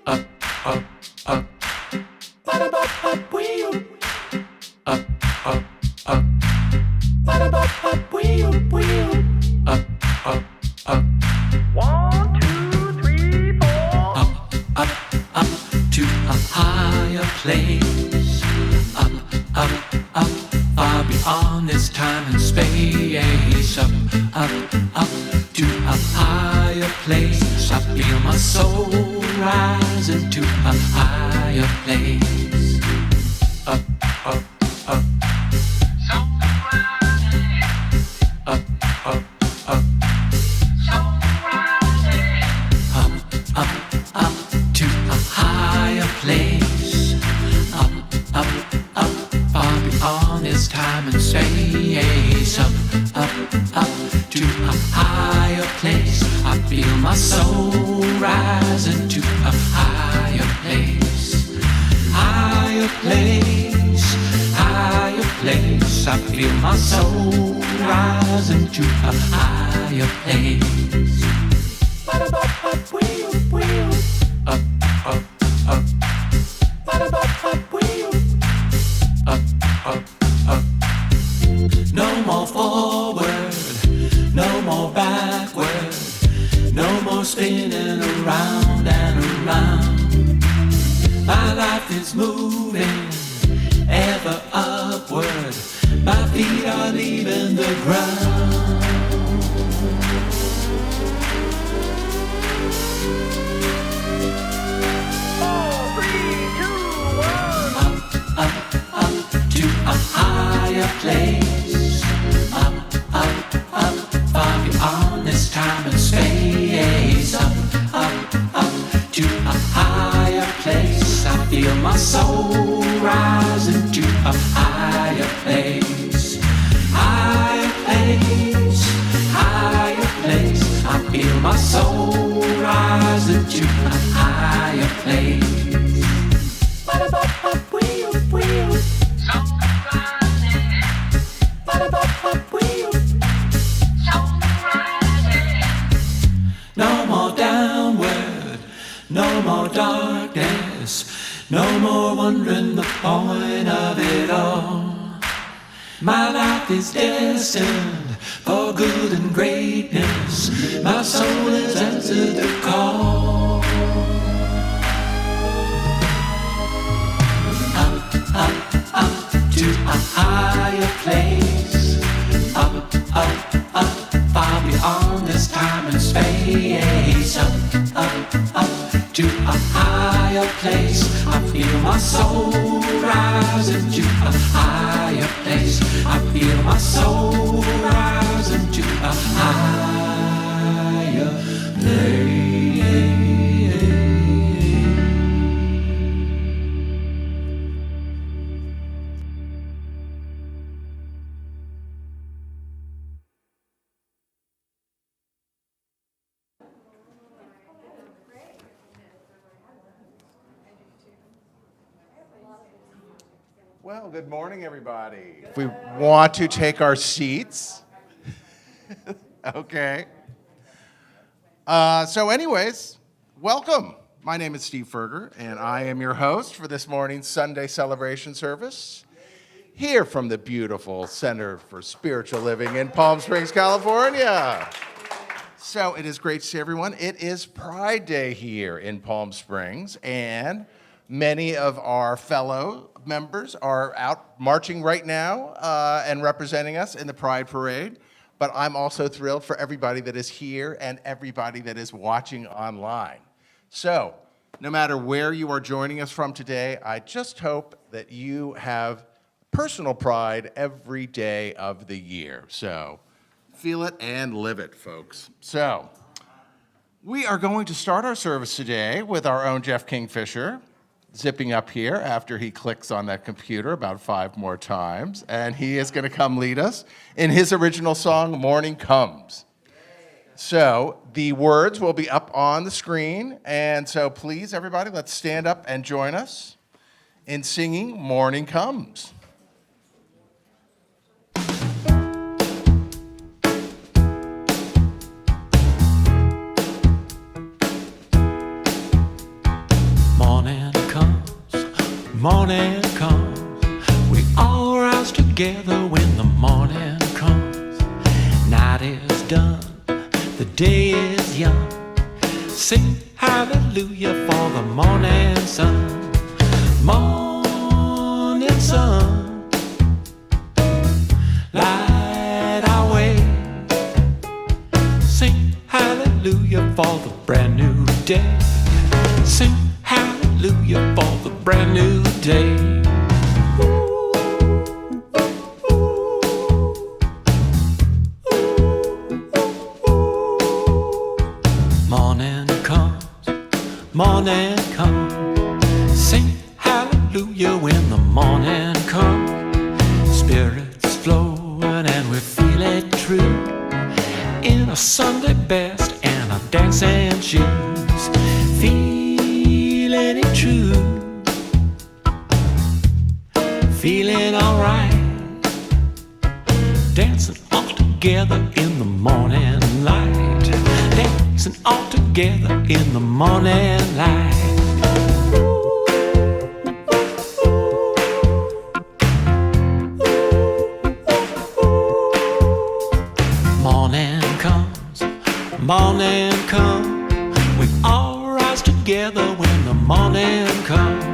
Up, up, up. Ba-da-ba-ba-wee-oo. Up, up, up. Ba-da-ba-ba-wee-oo-wee-oo. Up, up, up. 1, 2, 3, 4. Up, up, up to a higher place. Up, up, up, far beyond this time and space. Up, up, up to a higher place. I feel my soul rising to a higher place. Up, up, up. Soul rising. Up, up, up. Soul rising. Up, up, up to a higher place. Up, up, up, far beyond this time and space. Up, up, up to a higher place. I feel my soul rising to a higher place. Higher place, higher place. I feel my soul rising to a higher place. Ba-da-ba-ba-wee-oo-wee-oo. Up, up, up. Ba-da-ba-ba-wee-oo. Up, up, up. No more forward, no more backward, no more spinning around and around. My life is moving ever upward. My feet are leaving the ground. 4, 3, 2, 1. Up, up, up to a higher place. Up, up, up, far beyond this time and space. Up, up, up to a higher place. I feel my soul rising to a higher place. Higher place, higher place. I feel my soul rising to a higher place. Ba-da-ba-ba-wee-oo-wee-oo. Soul rising. Ba-da-ba-ba-wee-oo. Soul rising. No more downward, no more darkness, no more wondering the point of it all. My life is destined for good and greatness. My soul has answered the call. Up, up, up to a higher place. Up, up, up, far beyond this time and space. Up, up, up to a higher place. I feel my soul rising to a higher place. I feel my soul rising to a higher place. Well, good morning, everybody. If we want to take our seats. Okay. Anyways, welcome. My name is Steve Ferger, and I am your host for this morning's Sunday celebration service here from the beautiful Center for Spiritual Living in Palm Springs, California. So it is great to see everyone. It is Pride Day here in Palm Springs, and many of our fellow members are out marching right now and representing us in the Pride Parade. But I'm also thrilled for everybody that is here and everybody that is watching online. So no matter where you are joining us from today, I just hope that you have personal pride every day of the year. So feel it and live it, folks. So we are going to start our service today with our own Jeff Kingfisher, zipping up here after he clicks on that computer about 5 more times, and he is going to come lead us in his original song, Morning Comes. So the words will be up on the screen, and so please, everybody, let's stand up and join us in singing Morning Comes. morning comes. We all rise together when the morning comes. Night is done, the day is young. Sing hallelujah for the morning sun. Morning sun, light our way. Sing hallelujah for the brand new day. Sing hallelujah for the brand new day. Morning comes, morning comes. Sing hallelujah when the morning comes. Spirits flowing and we feel it true. In a Sunday best and our dancing shoes. Feeling it true. Feeling alright. Dancing all together in the morning light. Dancing all together in the morning light. Morning comes, morning comes. We all rise together when the morning comes.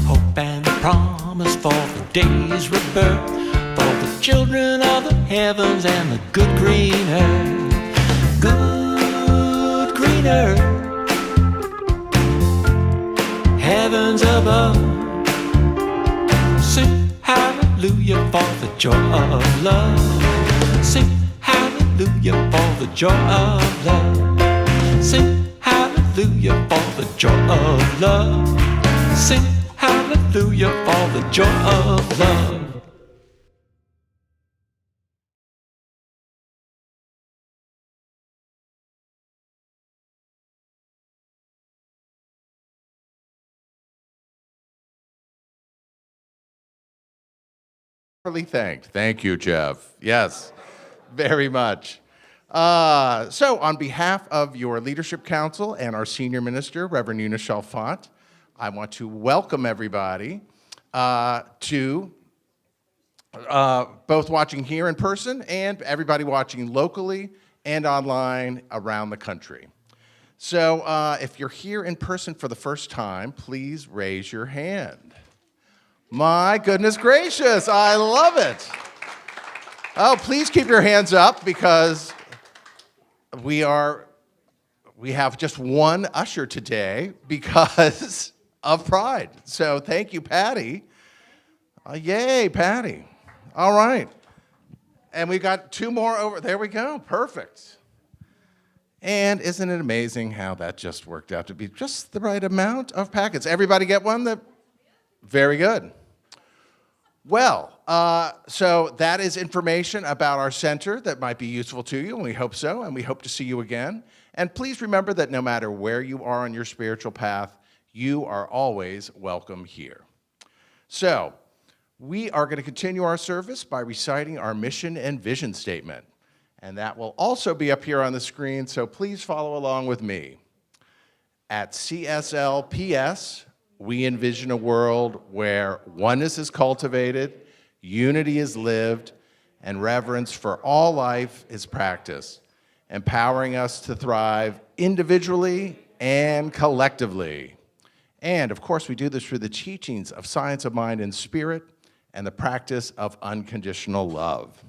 Hope and promise for the day's rebirth. For the children of the heavens and the good green earth. Good green earth. Heavens above. Sing hallelujah for the joy of love. Sing hallelujah for the joy of love. Sing hallelujah for the joy of love. Sing hallelujah for the joy of love. Thanked. Thank you, Jeff. Yes, very much. So on behalf of your Leadership Council and our Senior Minister, Reverend Una Chalfant, I want to welcome everybody to both watching here in person and everybody watching locally and online around the country. So if you're here in person for the first time, please raise your hand. My goodness gracious, I love it. Oh, please keep your hands up because we have just one usher today because of Pride. So thank you, Patty. Yay, Patty. All right. And we got two more over. There we go. Perfect. And isn't it amazing how that just worked out to be just the right amount of packets? Everybody get one? Very good. Well, so that is information about our center that might be useful to you, and we hope so, and we hope to see you again. And please remember that no matter where you are on your spiritual path, you are always welcome here. So, we are going to continue our service by reciting our mission and vision statement. And that will also be up here on the screen, so please follow along with me. At CSL PS, we envision a world where oneness is cultivated, unity is lived, and reverence for all life is practiced, empowering us to thrive individually and collectively. And of course, we do this through the teachings of science of mind and spirit and the practice of unconditional love.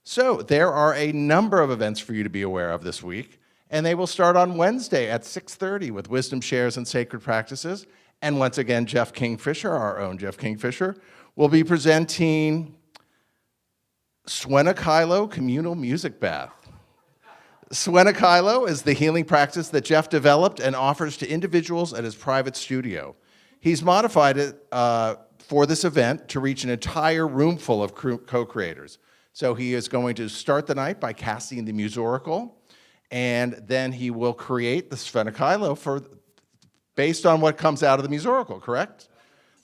So there are a number of events for you to be aware of this week, and they will start on Wednesday at 6:30 with Wisdom Shares and Sacred Practices. And once again, Jeff Kingfisher, our own Jeff Kingfisher, will be presenting Swenakailo Communal Music Bath. Swenakailo is the healing practice that Jeff developed and offers to individuals at his private studio. He's modified it for this event to reach an entire room full of co-creators. So he is going to start the night by casting the Musoracle, and then he will create the Swenakailo based on what comes out of the Musoracle, correct?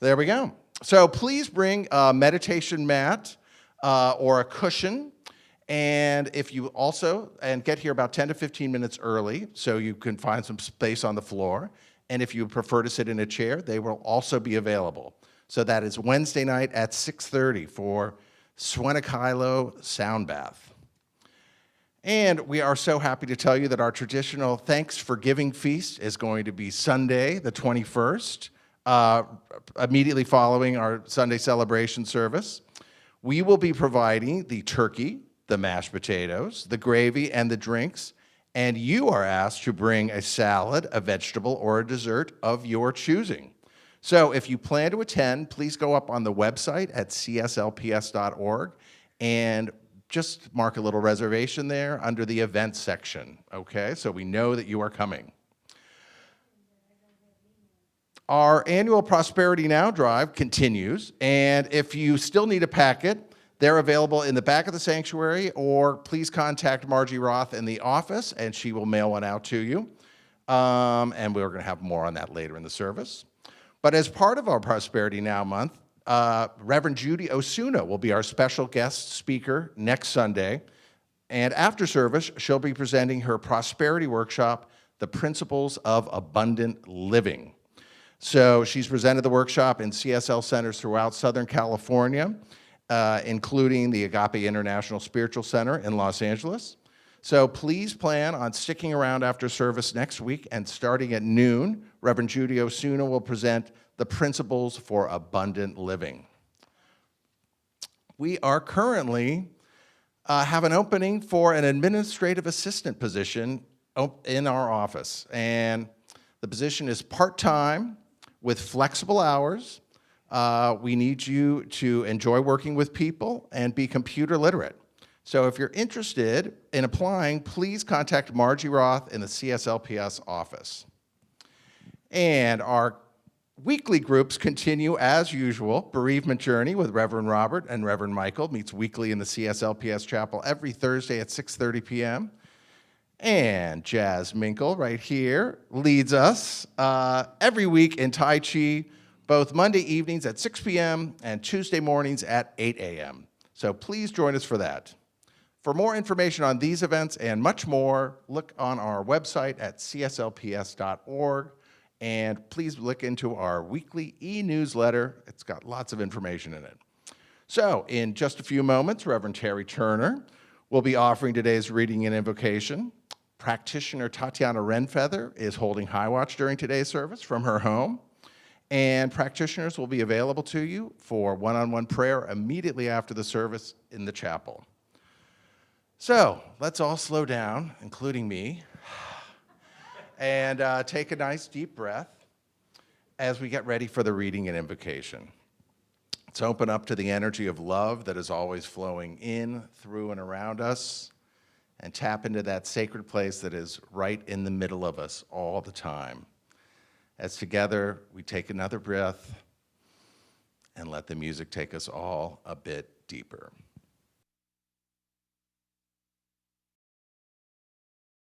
There we go. So please bring a meditation mat or a cushion, and if you also, and get here about 10 to 15 minutes early so you can find some space on the floor. And if you prefer to sit in a chair, they will also be available. So that is Wednesday night at 6:30 for Swenakailo Sound Bath. And we are so happy to tell you that our traditional Thanks for Giving feast is going to be Sunday, the 21st, immediately following our Sunday celebration service. We will be providing the turkey, the mashed potatoes, the gravy, and the drinks, and you are asked to bring a salad, a vegetable, or a dessert of your choosing. So if you plan to attend, please go up on the website at cslps.org and just mark a little reservation there under the events section, okay? So we know that you are coming. Our annual Prosperity Now drive continues, and if you still need a packet, they're available in the back of the sanctuary, or please contact Margie Roth in the office, and she will mail one out to you. And we're going to have more on that later in the service. But as part of our Prosperity Now month, Reverend Judy Osuna will be our special guest speaker next Sunday. And after service, she'll be presenting her prosperity workshop, The Principles of Abundant Living. So she's presented the workshop in CSL centers throughout Southern California, including the Agape International Spiritual Center in Los Angeles. So please plan on sticking around after service next week, and starting at noon, Reverend Judy Osuna will present the Principles for Abundant Living. We are currently have an opening for an administrative assistant position in our office, and the position is part-time with flexible hours. We need you to enjoy working with people and be computer literate. So if you're interested in applying, please contact Margie Roth in the CSLPS office. And our weekly groups continue as usual. Bereavement Journey with Reverend Robert and Reverend Michael meets weekly in the CSLPS chapel every Thursday at 6:30 p.m. And Jazz Minkle right here leads us every week in Tai Chi, both Monday evenings at 6 p.m. and Tuesday mornings at 8 a.m. So please join us for that. For more information on these events and much more, look on our website at cslps.org, and please look into our weekly e-newsletter. It's got lots of information in it. So in just a few moments, Reverend Terry Turner will be offering today's reading and invocation. Practitioner Tatiana Renfeather is holding high watch during today's service from her home, and practitioners will be available to you for one-on-one prayer immediately after the service in the chapel. So let's all slow down, including me, and take a nice deep breath as we get ready for the reading and invocation. Let's open up to the energy of love that is always flowing in, through, and around us, and tap into that sacred place that is right in the middle of us all the time. As together we take another breath and let the music take us all a bit deeper.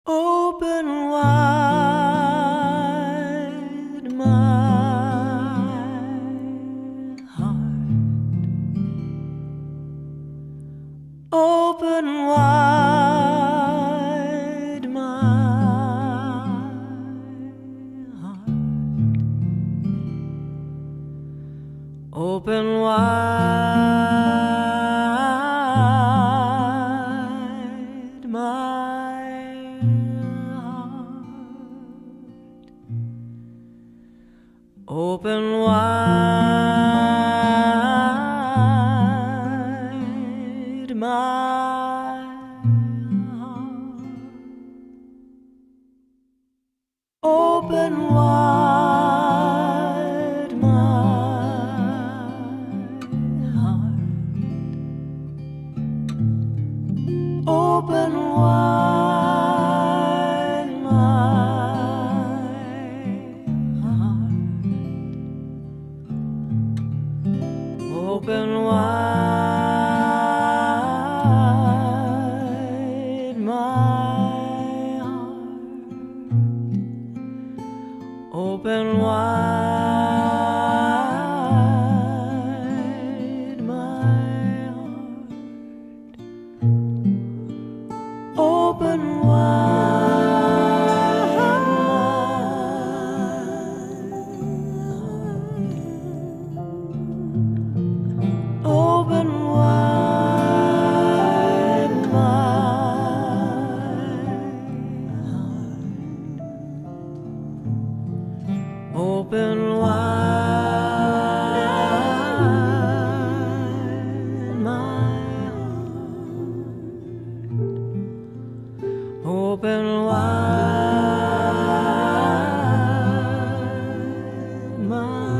Open wide my heart. Open wide my heart. Open wide my open wide my heart. Open wide my heart. Open wide my heart. Open wide my heart. Open wide my heart. Open wide Open wide my heart. Open wide my heart.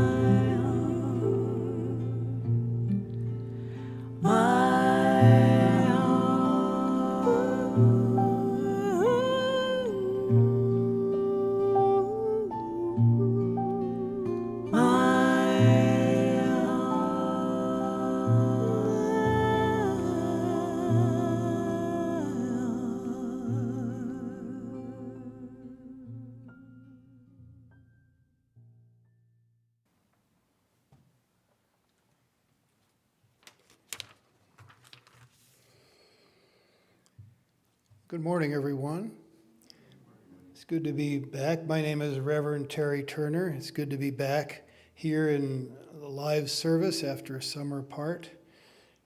Good morning, everyone. It's good to be back. My name is Reverend Terry Turner. It's good to be back here in the live service after a summer apart.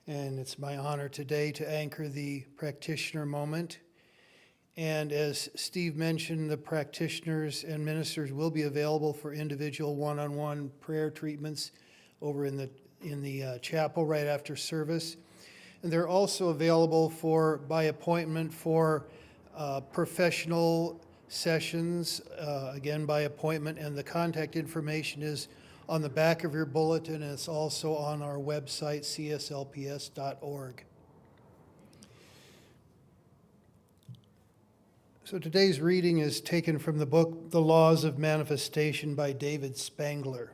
And it's my honor today to anchor the practitioner moment. And as Steve mentioned, the practitioners and ministers will be available for individual one-on-one prayer treatments over in the chapel right after service. And they're also available by appointment for professional sessions, again by appointment, and the contact information is on the back of your bulletin, and it's also on our website, cslps.org. So today's reading is taken from the book, The Laws of Manifestation by David Spangler.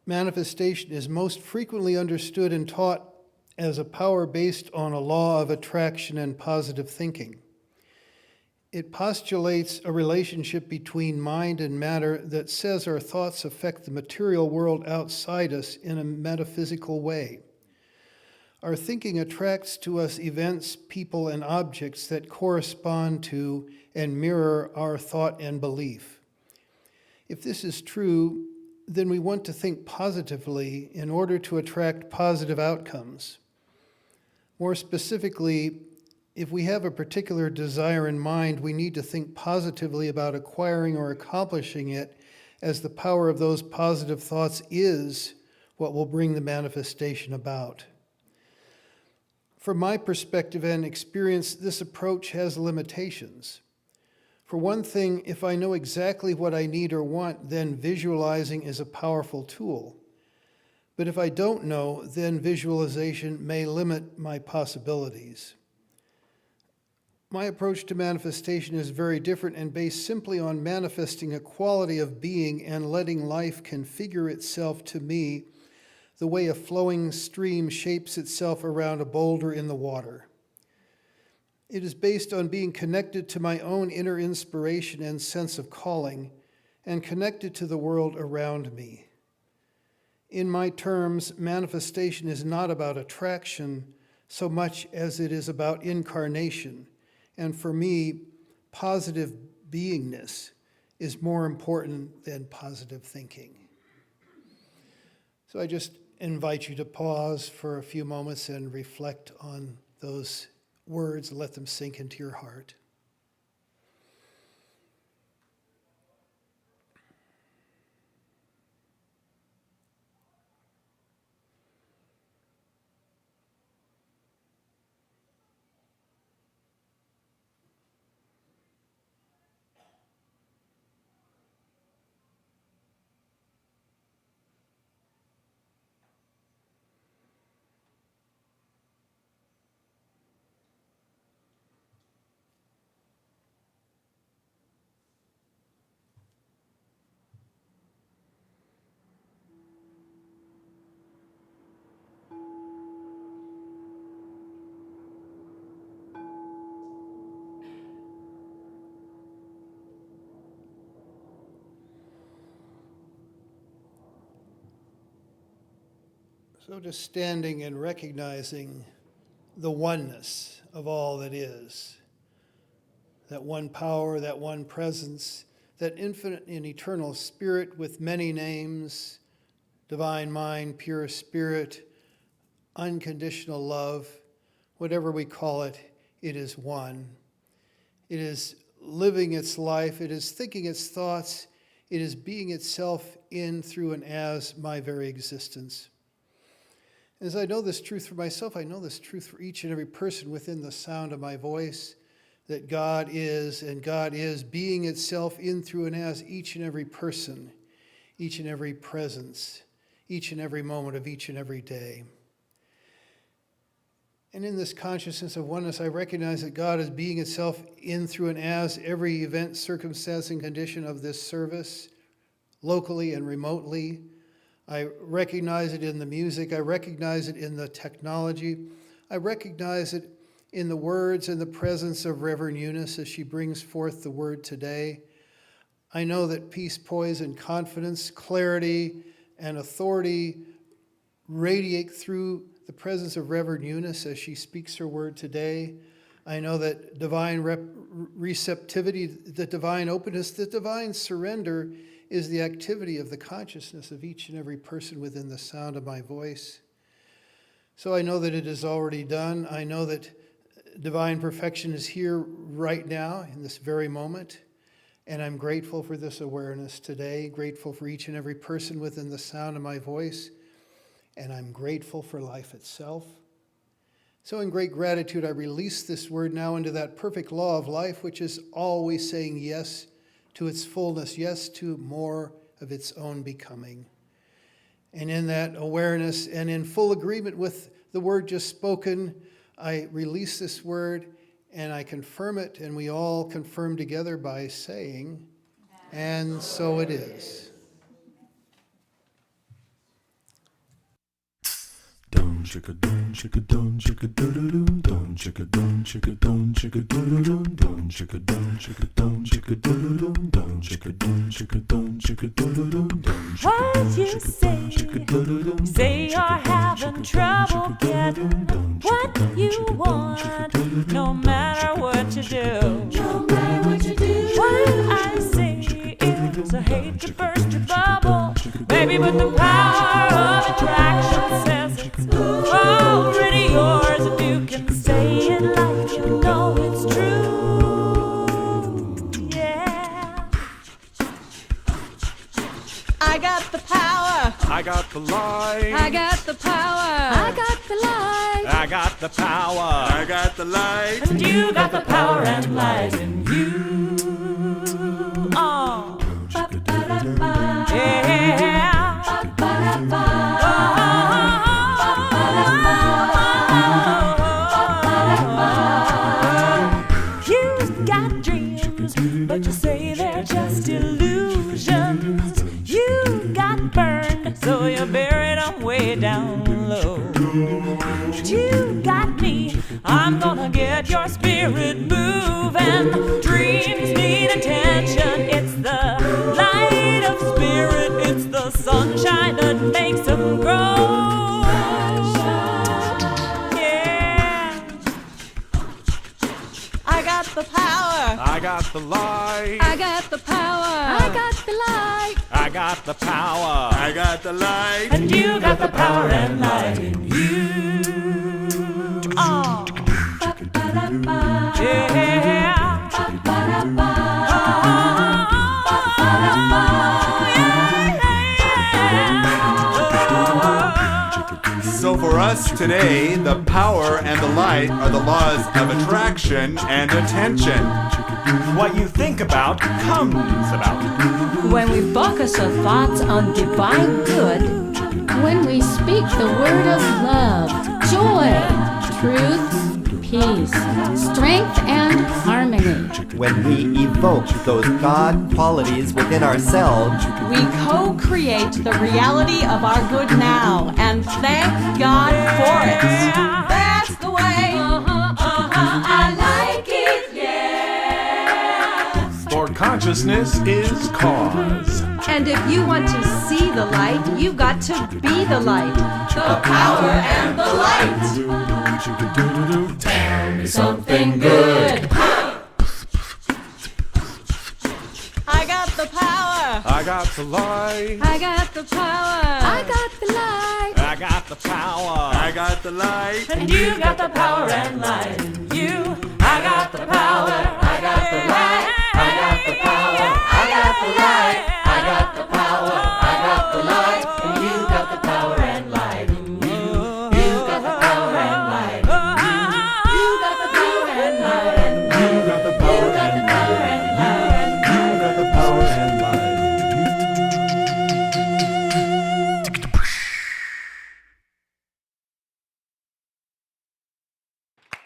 Manifestation is most frequently understood and taught as a power based on a law of attraction and positive thinking. It postulates a relationship between mind and matter that says our thoughts affect the material world outside us in a metaphysical way. Our thinking attracts to us events, people, and objects that correspond to and mirror our thought and belief. If this is true, then we want to think positively in order to attract positive outcomes. More specifically, if we have a particular desire in mind, we need to think positively about acquiring or accomplishing it, as the power of those positive thoughts is what will bring the manifestation about. From my perspective and experience, this approach has limitations. For one thing, if I know exactly what I need or want, then visualizing is a powerful tool. But if I don't know, then visualization may limit my possibilities. My approach to manifestation is very different and based simply on manifesting a quality of being and letting life configure itself to me the way a flowing stream shapes itself around a boulder in the water. It is based on being connected to my own inner inspiration and sense of calling, and connected to the world around me. In my terms, manifestation is not about attraction so much as it is about incarnation, and for me, positive beingness is more important than positive thinking. So I just invite you to pause for a few moments and reflect on those words, let them sink into your heart. So just standing and recognizing the oneness of all that is, that one power, that one presence, that infinite and eternal spirit with many names, divine mind, pure spirit, unconditional love, whatever we call it, it is one. It is living its life, it is thinking its thoughts, it is being itself in, through, and as my very existence. As I know this truth for myself, I know this truth for each and every person within the sound of my voice, that God is, and God is being itself in, through, and as each and every person, each and every presence, each and every moment of each and every day. And in this consciousness of oneness, I recognize that God is being itself in, through, and as every event, circumstance, and condition of this service, locally and remotely. I recognize it in the music. I recognize it in the technology. I recognize it in the words and the presence of Reverend Eunice as she brings forth the word today. I know that peace, poise, and confidence, clarity, and authority radiate through the presence of Reverend Eunice as she speaks her word today. I know that divine receptivity, the divine openness, the divine surrender is the activity of the consciousness of each and every person within the sound of my voice. So I know that it is already done. I know that divine perfection is here right now in this very moment. And I'm grateful for this awareness today, grateful for each and every person within the sound of my voice. And I'm grateful for life itself. So in great gratitude, I release this word now into that perfect law of life, which is always saying yes to its fullness, yes to more of its own becoming. And in that awareness and in full agreement with the word just spoken, I release this word and I confirm it, and we all confirm together by saying, and so it is. Don chicka don chicka don chicka doodle don chicka don chicka don chicka doodle don chicka don chicka don chicka doodle don chicka don chicka don chicka doodle don What you say you're having trouble getting what you want, no matter what you do. No matter what you do. What I say is I hate to burst your bubble, baby, but the power of attraction says it's already yours. If you can say it like you know it's true, yeah. I got the power. I got the light. I got the power. I got the light. I got the power. I got the light. And you got the power and light in you. Oh. Yeah. You've got dreams, but you say they're just illusions. You got burned, so you buried them way down low. But you got me, I'm gonna get your spirit moving. Dreams need attention, it's the light of spirit, it's the sunshine that makes them grow. Yeah. I got the power. I got the light. I got the power. I got the light. I got the power. I got the light. And you got the power and light in you. Oh. Yeah. So for us today, the power and the light are the laws of attraction and attention. What you think about comes about. When we focus our thoughts on divine good, when we speak the word of love, joy, truth, peace, strength, and harmony, when we evoke those God qualities within ourselves, we co-create the reality of our good now and thank God for it. That's the way. I like it, yeah. For consciousness is cause. And if you want to see the light, you've got to be the light. The power and the light. tell me something good. I got the power. I I got the light. I got the power. I got the light. I got the power. I got the light. And you got the power and light. You, I got the power. I got the light. I got the power. I got the light. I got the power. I got the light. And you got the power and light. You got the power and light. You got the power and light. You got the power You got the and power light. and light. You got the power and light.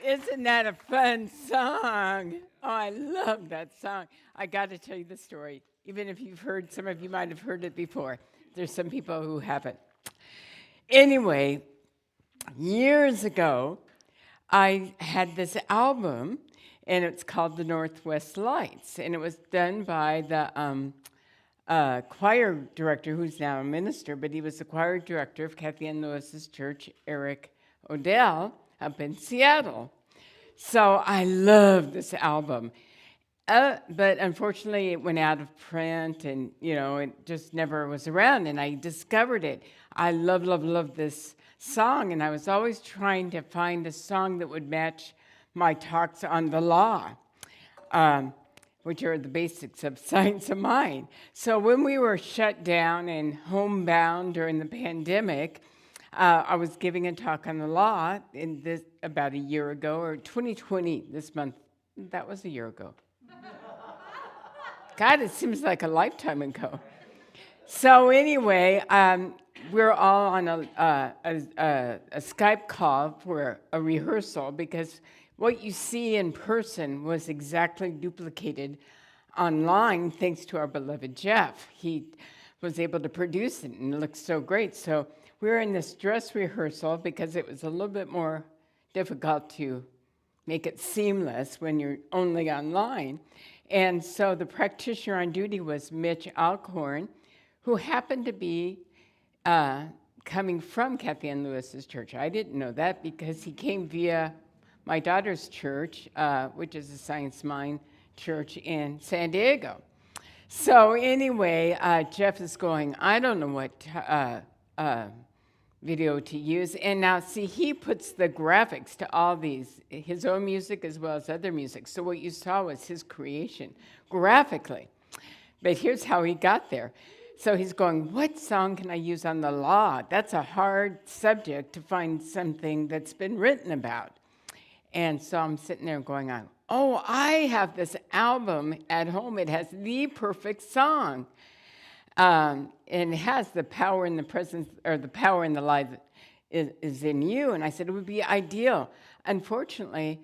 Isn't that a fun song? Oh, I love that song. I got to tell you the story. Even if you've heard, some of you might have heard it before. There's some people who haven't. Anyway, years ago, I had this album, and it's called The Northwest Lights, and it was done by the choir director, who's now a minister, but he was the choir director of Kathy Ann Lewis's church, Eric Odell, up in Seattle. So I love this album. But unfortunately, it went out of print, and, it just never was around, and I discovered it. I love this song, and I was always trying to find a song that would match my talks on the law, which are the basics of Science of Mind. So when we were shut down and homebound during the pandemic, I was giving a talk on the law about a year ago, or 2020, this month. That was a year ago. God, it seems like a lifetime ago. So anyway, we're all on a Skype call for a rehearsal, because what you see in person was exactly duplicated online thanks to our beloved Jeff. He was able to produce it, and it looks so great. So we're in this dress rehearsal because it was a little bit more difficult to make it seamless when you're only online. And so the practitioner on duty was Mitch Alcorn, who happened to be coming from Kathy Ann Lewis's church. I didn't know that because he came via my daughter's church, which is a Science Mind church in San Diego. So anyway, Jeff is going, I don't know what video to use. And now, see, he puts the graphics to all these, his own music as well as other music. So what you saw was his creation graphically. But here's how he got there. So he's going, what song can I use on the law? That's a hard subject to find something that's been written about. And so I'm sitting there going on, oh, I have this album at home. It has the perfect song. And it has the power in the presence, or the power in the life is in you. And I said, it would be ideal. Unfortunately,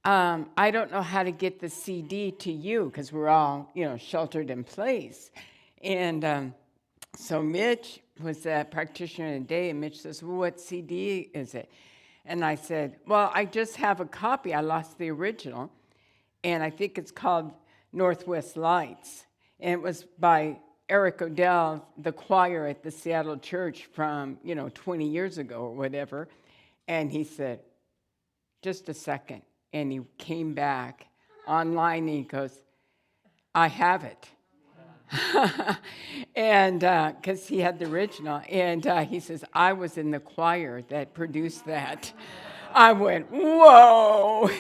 I don't know how to get the CD to you because we're all, sheltered in place. And so Mitch was a practitioner in the day, and Mitch says, well, what CD is it? And I said, well, I just have a copy. I lost the original. And I think it's called Northwest Lights. And it was by Eric Odell, the choir at the Seattle church from, 20 years ago or whatever. And he said, just a second. And he came back online and he goes, I have it. And because he had the original. And he says, I was in the choir that produced that. I went, whoa.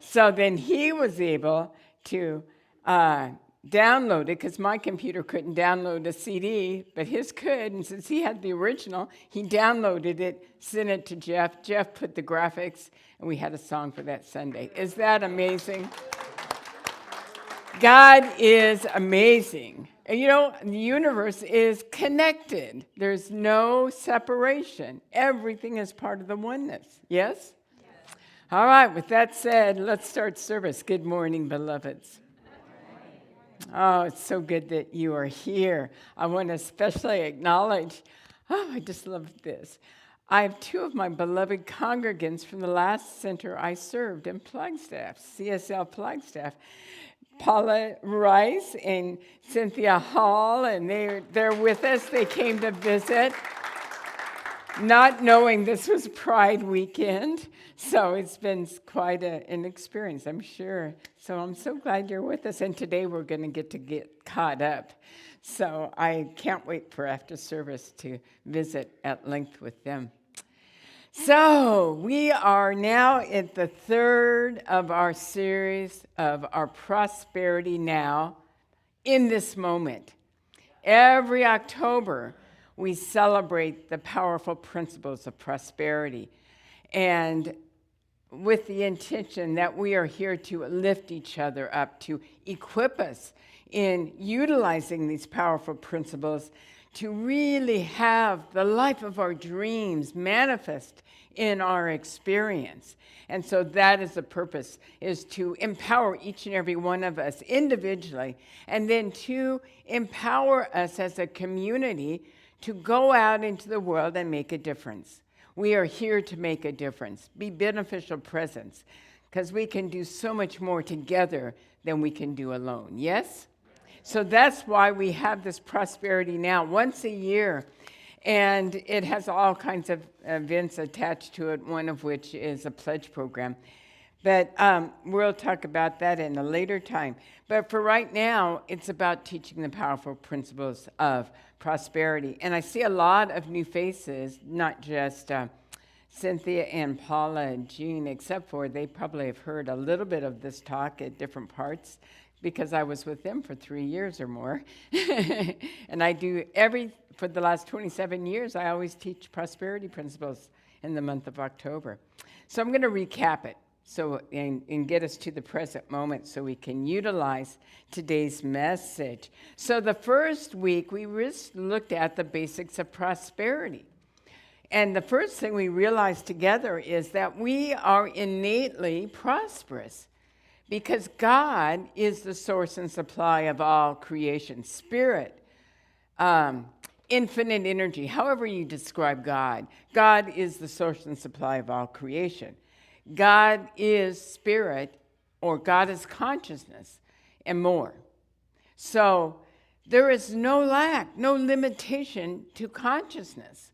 So then he was able to download it, because my computer couldn't download a CD, but his could. And since he had the original, he downloaded it, sent it to Jeff. Jeff put the graphics, and we had a song for that Sunday. Is that amazing? God is amazing. And the universe is connected. There's no separation. Everything is part of the oneness. Yes? All right, with that said, let's start service. Good morning, beloveds. Oh, it's so good that you are here. I want to especially acknowledge, I just love this. I have two of my beloved congregants from the last center I served in Flagstaff, CSL Flagstaff. Paula Rice and Cynthia Hall, and they're with us. They came to visit. not knowing this was Pride weekend. So it's been quite an experience, I'm sure. So I'm so glad you're with us. And today we're going to get caught up. So I can't wait for after service to visit at length with them. So we are now at the third of our series of our Prosperity Now in this moment. Every October, we celebrate the powerful principles of prosperity, and with the intention that we are here to lift each other up, to equip us in utilizing these powerful principles to really have the life of our dreams manifest in our experience. And so that is the purpose, is to empower each and every one of us individually, and then to empower us as a community to go out into the world and make a difference. We are here to make a difference, be beneficial presence, because we can do so much more together than we can do alone. Yes? So that's why we have this Prosperity Now once a year, and it has all kinds of events attached to it, one of which is a pledge program. But we'll talk about that in a later time. But for right now, it's about teaching the powerful principles of prosperity. And I see a lot of new faces, not just Cynthia and Paula and Jean, except for they probably have heard a little bit of this talk at different parts, because I was with them for 3 years or more. And I do for the last 27 years, I always teach prosperity principles in the month of October. So I'm going to recap it and get us to the present moment so we can utilize today's message. So the first week, we just looked at the basics of prosperity. And the first thing we realized together is that we are innately prosperous, because God is the source and supply of all creation, spirit, infinite energy, however you describe God. God is the source and supply of all creation. God is spirit, or God is consciousness, and more. So there is no lack, no limitation to consciousness.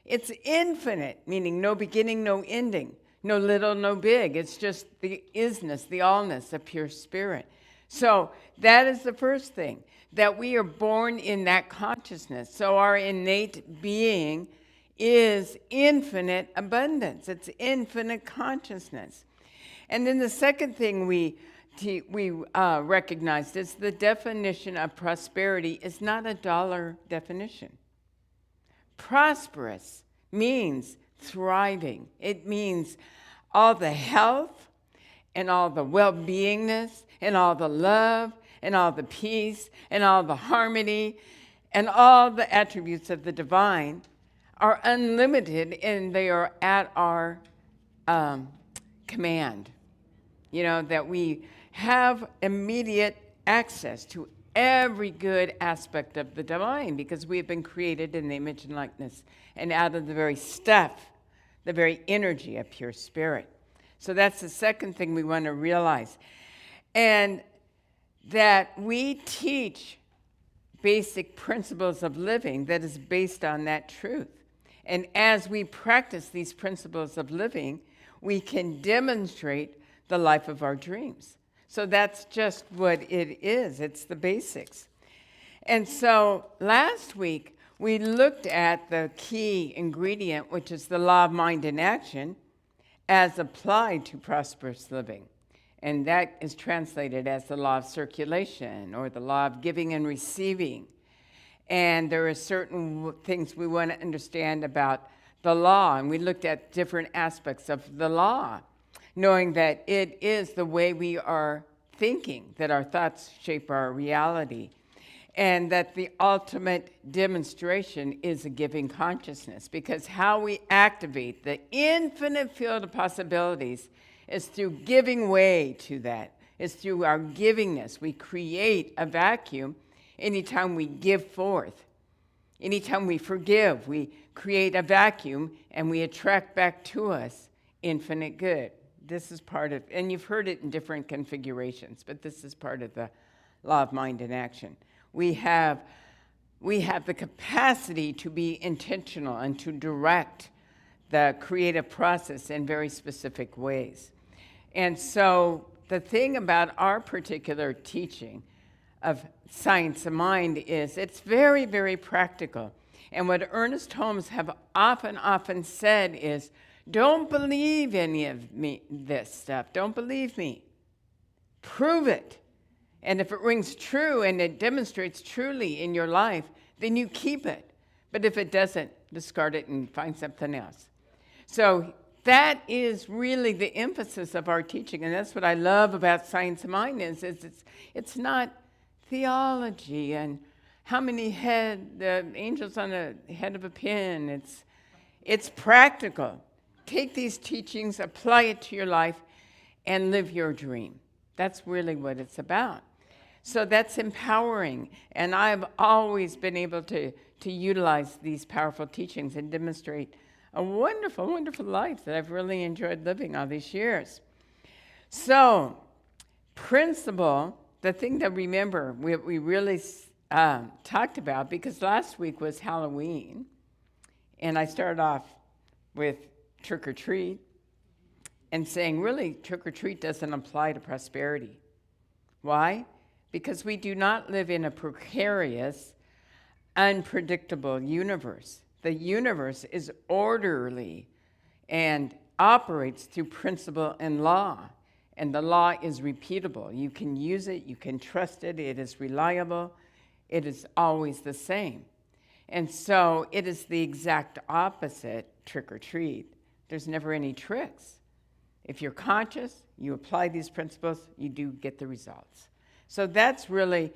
It's infinite, meaning no beginning, no ending. No little, no big. It's just the isness, the allness of pure spirit. So that is the first thing, that we are born in that consciousness. So our innate being is infinite abundance. It's infinite consciousness. And then the second thing we recognized is the definition of prosperity is not a dollar definition. Prosperous means thriving. It means all the health and all the well-beingness and all the love and all the peace and all the harmony and all the attributes of the divine are unlimited, and they are at our command. You know, that we have immediate access to every good aspect of the divine, because we have been created in the image and likeness and out of the very stuff, the very energy of pure spirit. So that's the second thing we want to realize. And that we teach basic principles of living that is based on that truth. And as we practice these principles of living, we can demonstrate the life of our dreams. So that's just what it is. It's the basics. And so last week, we looked at the key ingredient, which is the law of mind and action, as applied to prosperous living. And that is translated as the law of circulation, or the law of giving and receiving. And there are certain things we want to understand about the law, and we looked at different aspects of the law, knowing that it is the way we are thinking, that our thoughts shape our reality, and that the ultimate demonstration is a giving consciousness, because how we activate the infinite field of possibilities is through giving way to that. It's through our givingness. We create a vacuum anytime we give forth. Anytime we forgive, we create a vacuum and we attract back to us infinite good. This is part of, and you've heard it in different configurations, but this is part of the law of mind and action. We have we have the capacity to be intentional and to direct the creative process in very specific ways. And so the thing about our particular teaching of science of mind is it's very, very practical. And what Ernest Holmes have often said is, don't believe any of this stuff. Don't believe me. Prove it. And if it rings true and it demonstrates truly in your life, then you keep it. But if it doesn't, discard it and find something else. So that is really the emphasis of our teaching. And that's what I love about Science of Mind is it's not theology and how many angels on the head of a pin. It's practical. Take these teachings, apply it to your life, and live your dream. That's really what it's about. So that's empowering. And I've always been able to utilize these powerful teachings and demonstrate a wonderful, wonderful life that I've really enjoyed living all these years. So, principle, the thing to remember, we really talked about, because last week was Halloween, and I started off with trick or treat, and saying, really, trick or treat doesn't apply to prosperity. Why? Because we do not live in a precarious, unpredictable universe. The universe is orderly and operates through principle and law. And the law is repeatable. You can use it, you can trust it, it is reliable, it is always the same. And so it is the exact opposite, trick or treat. There's never any tricks. If you're conscious, you apply these principles, you do get the results. So that's really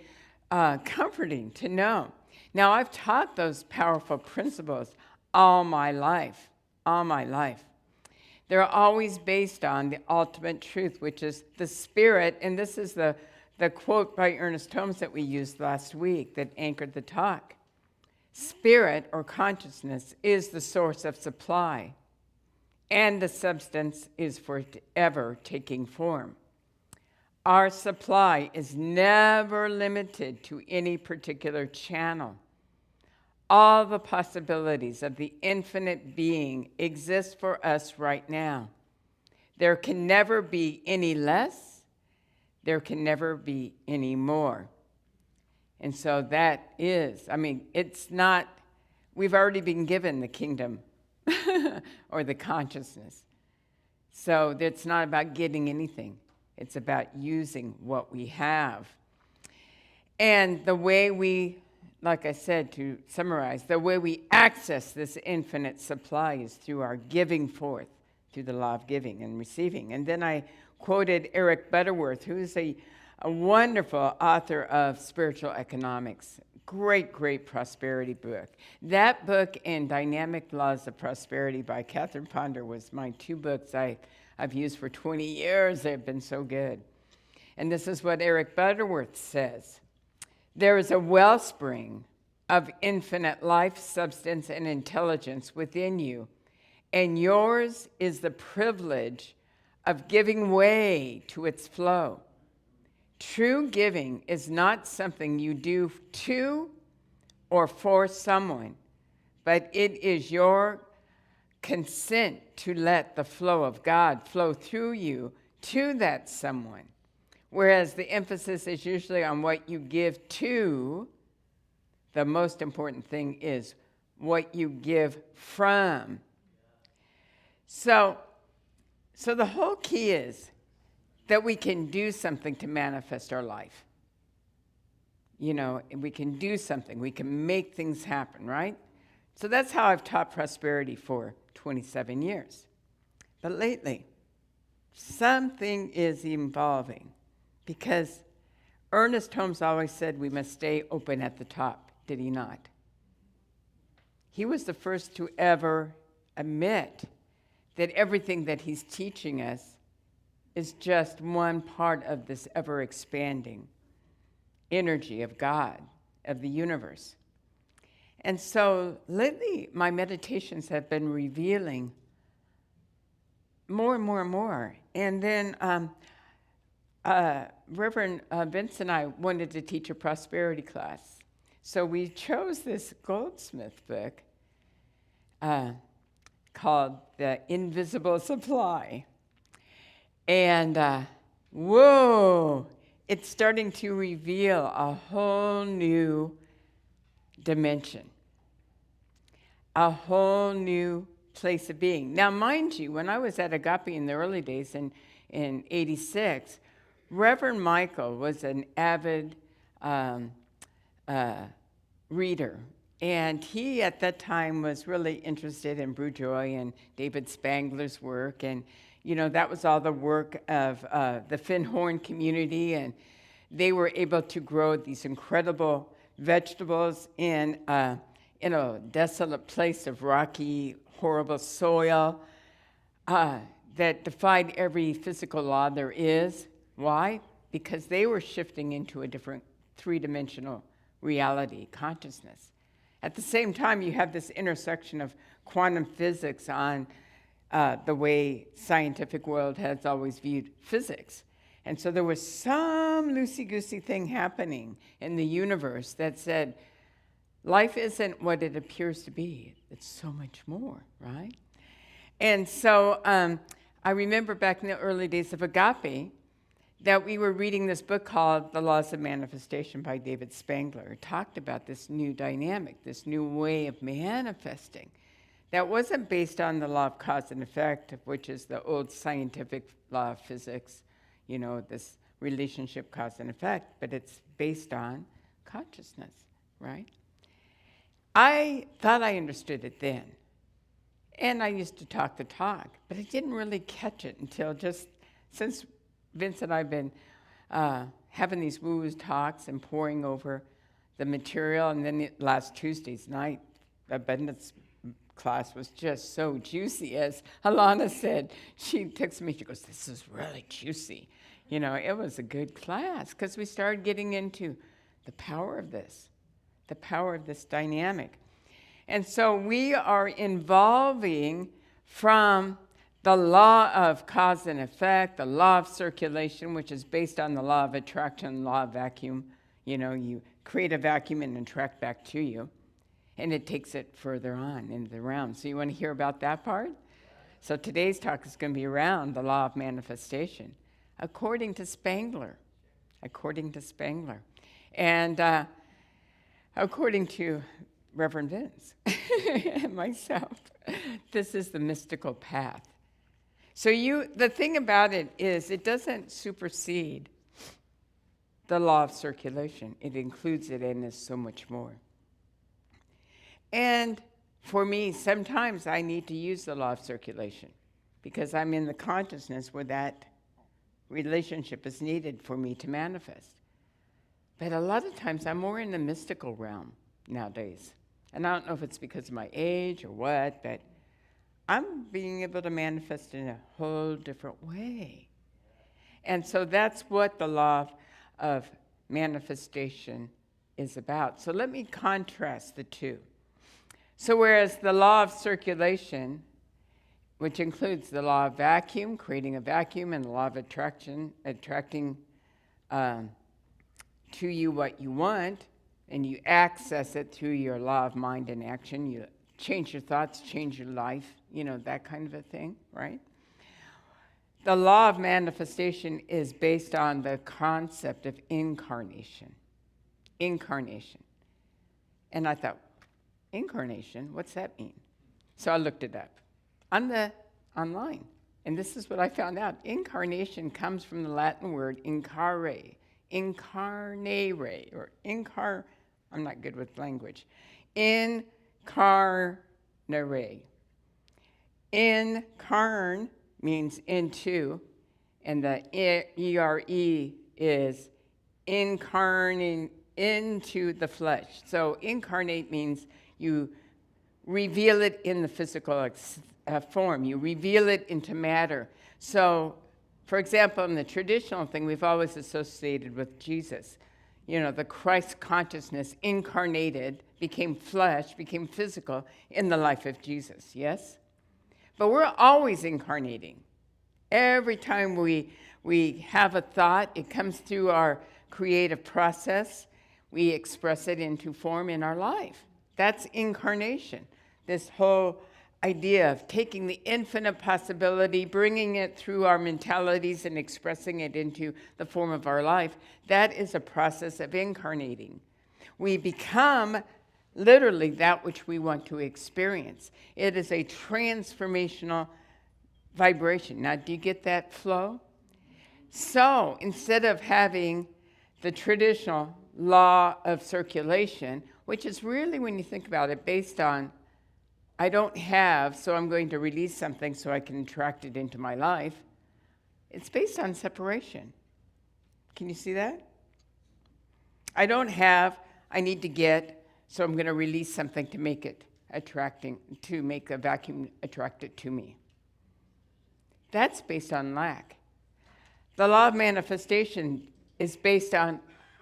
comforting to know. Now, I've taught those powerful principles all my life. They're always based on the ultimate truth, which is the spirit. And this is the quote by Ernest Holmes that we used last week that anchored the talk. Spirit, or consciousness, is the source of supply, and the substance is forever taking form. Our supply is never limited to any particular channel. All the possibilities of the infinite being exist for us right now. There can never be any less. There can never be any more. And so that is, it's not, we've already been given the kingdom or the consciousness. So it's not about getting anything. It's about using what we have. And the way we, like I said, to summarize, the way we access this infinite supply is through our giving forth, through the law of giving and receiving. And then I quoted Eric Butterworth, who is a wonderful author of spiritual economics. Great prosperity book. That book and Dynamic Laws of Prosperity by Catherine Ponder was my two books I've used for 20 years. They've been so good. And this is what Eric Butterworth says. There is a wellspring of infinite life, substance, and intelligence within you, and yours is the privilege of giving way to its flow. True giving is not something you do to or for someone, but it is your consent to let the flow of God flow through you to that someone. Whereas the emphasis is usually on what you give to, the most important thing is what you give from. So the whole key is that we can do something to manifest our life. You know, we can do something. We can make things happen, right? So that's how I've taught prosperity for 27 years. But lately, something is evolving, because Ernest Holmes always said we must stay open at the top, did he not? He was the first to ever admit that everything that he's teaching us is just one part of this ever-expanding energy of God, of the universe. And so lately, my meditations have been revealing more and more and more. And then Reverend Vince and I wanted to teach a prosperity class. So we chose this Goldsmith book called The Invisible Supply. And whoa, it's starting to reveal a whole new dimension, a whole new place of being. Now, mind you, when I was at Agape in the early days in 86, Reverend Michael was an avid reader. And he, at that time, was really interested in Brujoy and David Spangler's work. And, you know, that was all the work of the Finhorn community. And they were able to grow these incredible vegetables in a desolate place of rocky, horrible soil that defied every physical law there is. Why? Because they were shifting into a different three-dimensional reality, consciousness. At the same time, you have this intersection of quantum physics on the way scientific world has always viewed physics. And so there was some loosey-goosey thing happening in the universe that said, life isn't what it appears to be. It's so much more, right? And so I remember back in the early days of Agape that we were reading this book called The Laws of Manifestation by David Spangler. It talked about this new dynamic, this new way of manifesting that wasn't based on the law of cause and effect, which is the old scientific law of physics, you know, this relationship cause and effect, but it's based on consciousness, right? I thought I understood it then, and I used to talk the talk, but I didn't really catch it until just since Vince and I have been having these woo-woo talks and poring over the material, and then last Tuesday's night, abundance class was just so juicy. As Alana said, she texted me, she goes, this is really juicy. You know, it was a good class because we started getting into the power of this dynamic. And so we are evolving from the law of cause and effect, the law of circulation, which is based on the law of attraction, law of vacuum. You know, you create a vacuum and attract back to you. And it takes it further on into the realm. So you want to hear about that part? So today's talk is going to be around the law of manifestation, according to Spangler. And according to Reverend Vince and myself, this is the mystical path. So the thing about it is it doesn't supersede the law of circulation. It includes it and is so much more. And for me, sometimes I need to use the law of circulation because I'm in the consciousness where that relationship is needed for me to manifest. But a lot of times I'm more in the mystical realm nowadays. And I don't know if it's because of my age or what, but I'm being able to manifest in a whole different way. And so that's what the law of manifestation is about. So let me contrast the two. So whereas the law of circulation, which includes the law of vacuum, creating a vacuum, and the law of attraction, attracting to you what you want, and you access it through your law of mind and action. You change your thoughts, change your life, you know, that kind of a thing, right? The law of manifestation is based on the concept of incarnation. Incarnation. And I thought, incarnation, what's that mean? So I looked it up online. And this is what I found out. Incarnation comes from the Latin word incarnare, or I'm not good with language. Incarnare. Incarn means into, and the E-R-E is incarning into the flesh. So incarnate means you reveal it in the physical form. You reveal it into matter. So, for example, in the traditional thing, we've always associated with Jesus. You know, the Christ consciousness incarnated, became flesh, became physical in the life of Jesus, yes? But we're always incarnating. Every time we have a thought, it comes through our creative process. we express it into form in our life. That's incarnation. This whole idea of taking the infinite possibility, bringing it through our mentalities and expressing it into the form of our life, that is a process of incarnating. We become literally that which we want to experience. It is a transformational vibration. Now, do you get that flow? So instead of having the traditional law of circulation, which is really, when you think about it, based on I don't have, so I'm going to release something so I can attract it into my life. It's based on separation. Can you see that? I don't have, I need to get, so I'm going to release something to make it attracting, to make the vacuum attract it to me. That's based on lack. The law of manifestation is based on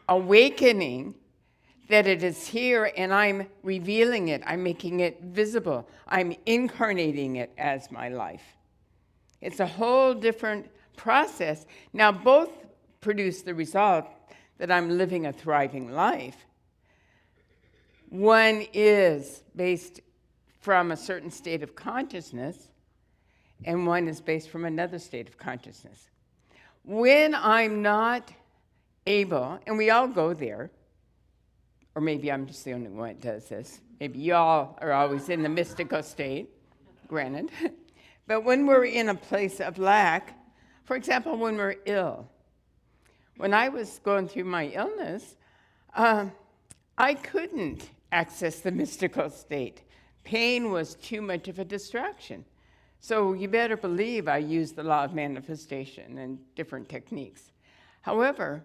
awakening that it is here and I'm revealing it. I'm making it visible. I'm incarnating it as my life. It's a whole different process. Now, both produce the result that I'm living a thriving life. One is based from a certain state of consciousness, and one is based from another state of consciousness. When I'm not able, and we all go there, or maybe I'm just the only one that does this. Maybe y'all are always in the mystical state, granted. But when we're in a place of lack, for example, when we're ill. When I was going through my illness, I couldn't access the mystical state. Pain was too much of a distraction. So you better believe I used the law of manifestation and different techniques. However,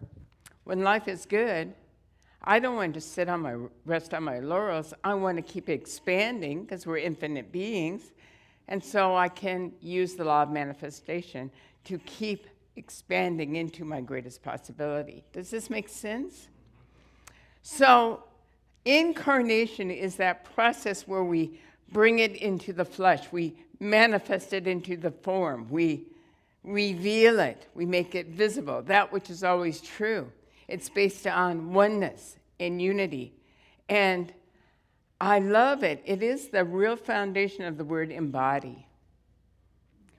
when life is good, I don't want to rest on my laurels. I want to keep expanding because we're infinite beings. And so I can use the law of manifestation to keep expanding into my greatest possibility. Does this make sense? So incarnation is that process where we bring it into the flesh. We manifest it into the form. We reveal it. We make it visible, that which is always true. It's based on oneness and unity. And I love it. It is the real foundation of the word embody.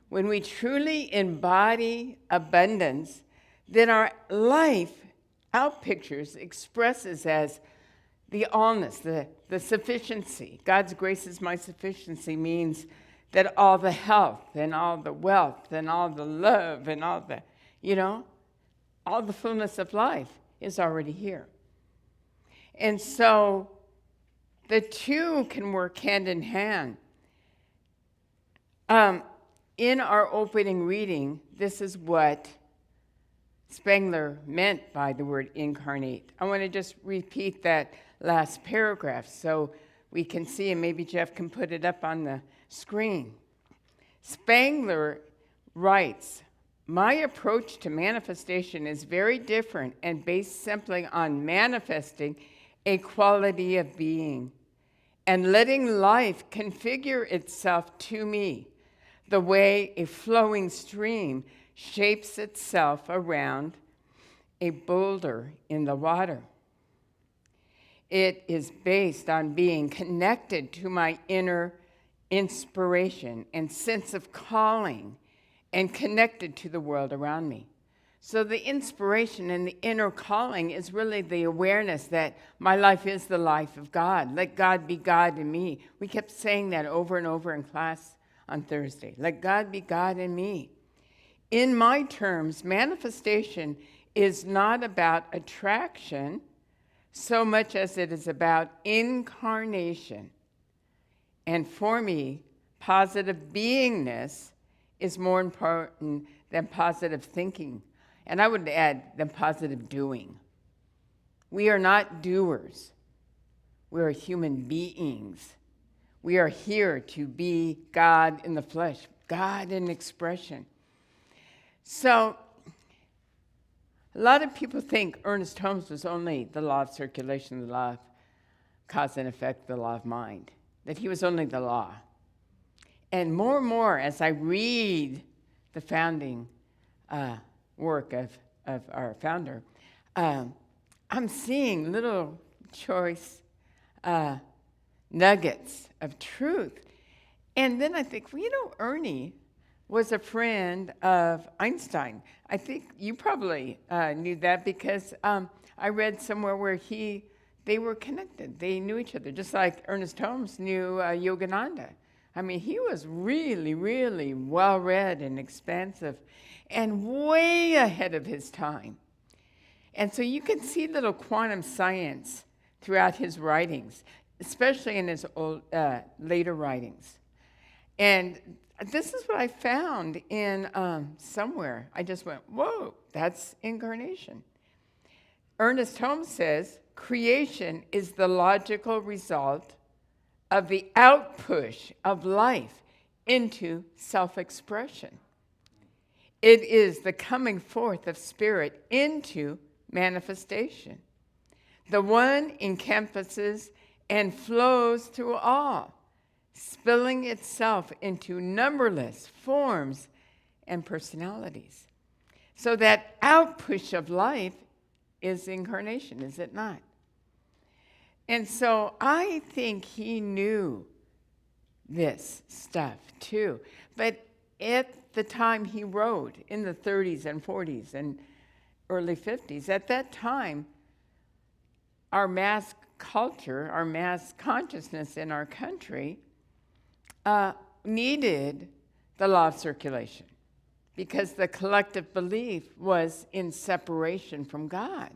When we truly embody abundance, then our life outpictures, expresses as the allness, the sufficiency. God's grace is my sufficiency means that all the health and all the wealth and all the love and all the, all the fullness of life is already here. And so the two can work hand in hand. In our opening reading, this is what Spengler meant by the word incarnate. I want to just repeat that last paragraph so we can see, and maybe Jeff can put it up on the screen. Spengler writes, "My approach to manifestation is very different and based simply on manifesting a quality of being and letting life configure itself to me the way a flowing stream shapes itself around a boulder in the water. It is based on being connected to my inner inspiration and sense of calling and connected to the world around me." So the inspiration and the inner calling is really the awareness that my life is the life of God. Let God be God in me. We kept saying that over and over in class on Thursday. Let God be God in me. In my terms, manifestation is not about attraction so much as it is about incarnation. And for me, positive beingness is more important than positive thinking. And I would add than positive doing. We are not doers. We are human beings. We are here to be God in the flesh, God in expression. So a lot of people think Ernest Holmes was only the law of circulation, the law of cause and effect, the law of mind, that he was only the law. And more, as I read the founding work of our founder, I'm seeing little choice nuggets of truth. And then I think, well, Ernie was a friend of Einstein. I think you probably knew that because I read somewhere where they were connected. They knew each other, just like Ernest Holmes knew Yogananda. I mean, he was really, really well-read and expansive and way ahead of his time. And so you can see little quantum science throughout his writings, especially in his later writings. And this is what I found in somewhere. I just went, whoa, that's incarnation. Ernest Holmes says, creation is the logical result of the outpush of life into self-expression. It is the coming forth of spirit into manifestation. The one encompasses and flows through all, spilling itself into numberless forms and personalities. So that outpush of life is incarnation, is it not? And so I think he knew this stuff too. But at the time he wrote, in the 30s and 40s and early 50s, at that time, our mass culture, our mass consciousness in our country needed the law of circulation because the collective belief was in separation from God.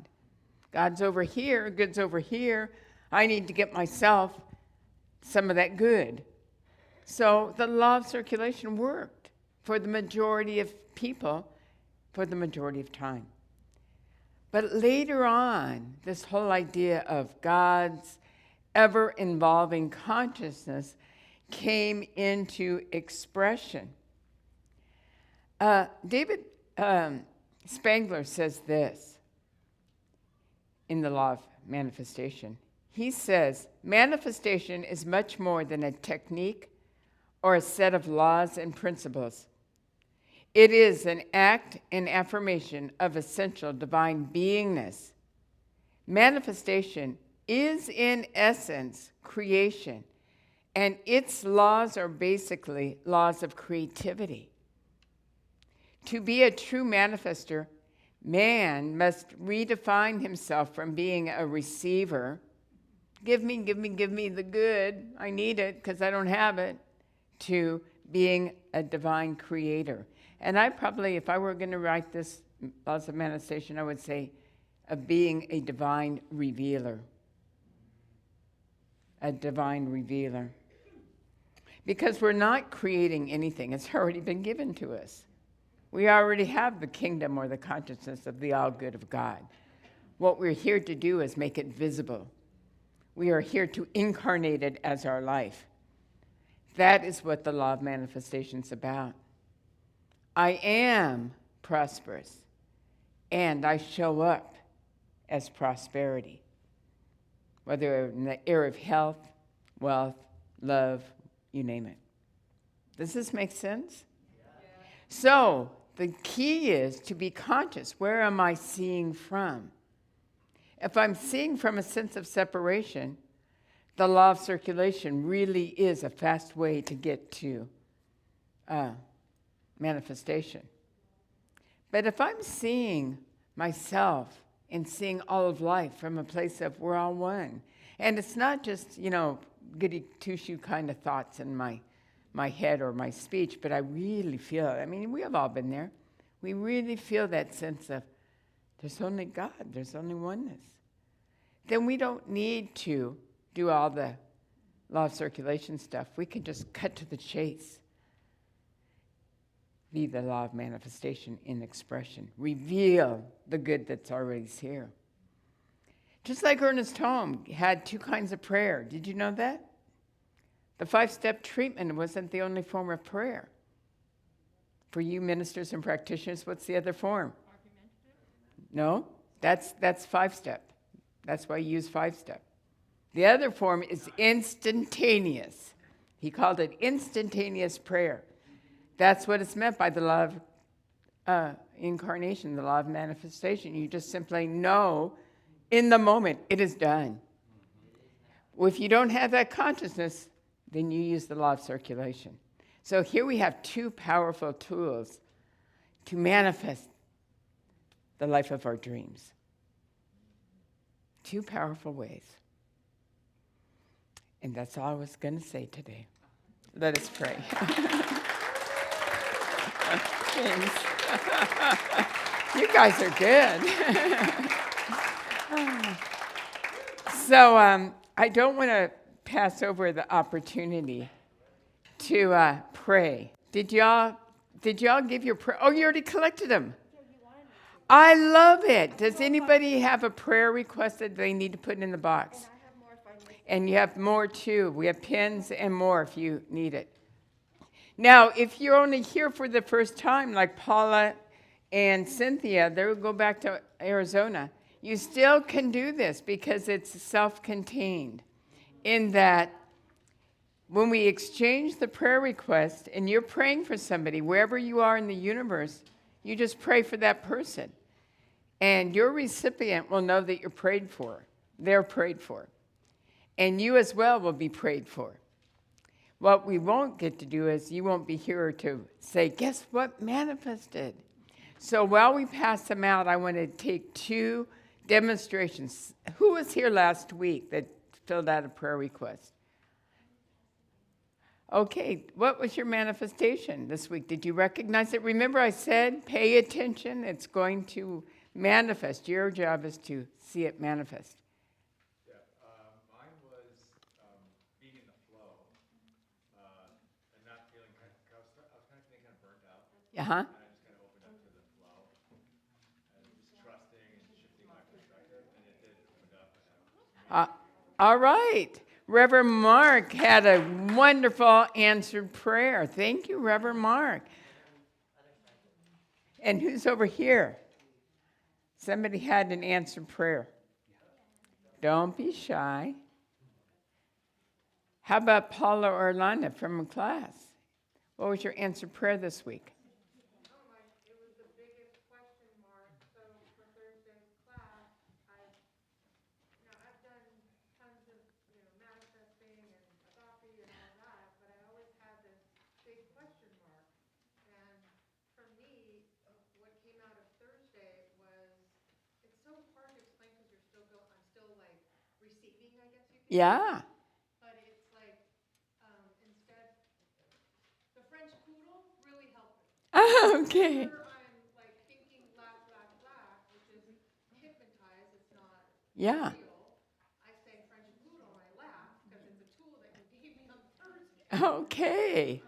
God's over here, good's over here. I need to get myself some of that good. So the law of circulation worked for the majority of people for the majority of time. But later on, this whole idea of God's ever-involving consciousness came into expression. David Spangler says this in the law of manifestation. He says, manifestation is much more than a technique or a set of laws and principles. It is an act and affirmation of essential divine beingness. Manifestation is in essence creation, and its laws are basically laws of creativity. To be a true manifester, man must redefine himself from being a receiver. Give me the good. I need it because I don't have it. To being a divine creator. And I probably, if I were going to write this laws of manifestation, I would say of being a divine revealer. A divine revealer. Because we're not creating anything. It's already been given to us. We already have the kingdom or the consciousness of the all good of God. What we're here to do is make it visible. We are here to incarnate it as our life. That is what the law of manifestation is about. I am prosperous, and I show up as prosperity, whether in the area of health, wealth, love, you name it. Does this make sense? Yeah. So the key is to be conscious. Where am I seeing from? If I'm seeing from a sense of separation, the law of circulation really is a fast way to get to manifestation. But if I'm seeing myself and seeing all of life from a place of we're all one, and it's not just, goody two-shoe kind of thoughts in my head or my speech, but I really feel it. I mean, we have all been there. We really feel that sense of there's only God, there's only oneness. Then we don't need to do all the law of circulation stuff. We can just cut to the chase. Be the law of manifestation in expression. Reveal the good that's already here. Just like Ernest Holmes had two kinds of prayer. Did you know that? The 5-step treatment wasn't the only form of prayer. For you ministers and practitioners, what's the other form? No, that's 5-step. That's why you use 5-step. The other form is instantaneous. He called it instantaneous prayer. That's what it's meant by the law of incarnation, the law of manifestation. You just simply know In the moment, it is done. Well, if you don't have that consciousness, then you use the law of circulation. So here we have two powerful tools to manifest the life of our dreams. Two powerful ways. And that's all I was going to say today. Let us pray. Thanks. You guys are good. So I don't want to pass over the opportunity to pray. Did y'all give your prayer? Oh, you already collected them. I love it. Does anybody have a prayer request that they need to put in the box? And you have more too. We have pens and more if you need it. Now, if you're only here for the first time, like Paula and Cynthia, they will go back to Arizona. You still can do this because it's self-contained in that when we exchange the prayer request and you're praying for somebody, wherever you are in the universe, you just pray for that person. And your recipient will know that you're prayed for. They're prayed for. And you as well will be prayed for. What we won't get to do is you won't be here to say, guess what manifested? So while we pass them out, I want to take two demonstrations. Who was here last week that filled out a prayer request? Okay, what was your manifestation this week? Did you recognize it? Remember I said, pay attention. It's going to manifest. Your job is to see it manifest. Yeah, mine was being in the flow and not feeling I was kind of feeling kind of burnt out. Uh-huh. And I just kind of opened up to the flow and just trusting and shifting my perspective, and it did open up. All right. Reverend Mark had a wonderful answered prayer. Thank you, Reverend Mark. And who's over here? Somebody had an answered prayer. Don't be shy. How about Paula or Lana from a class? What was your answered prayer this week? It was the biggest question mark. So for Thursday's class, I've done tons of, manifesting and agape and all that, but I always had this big question mark. And for me, what came out of Thursday was, it's so hard to explain because I'm still like receiving, I guess you could say. Yeah. But it's like, instead, the French poodle really helped me. Okay. Whenever I'm like thinking laugh, which is hypnotized, it's not Yeah. real. I say French poodle and I laugh because it's a tool that you gave me on Thursday. Okay.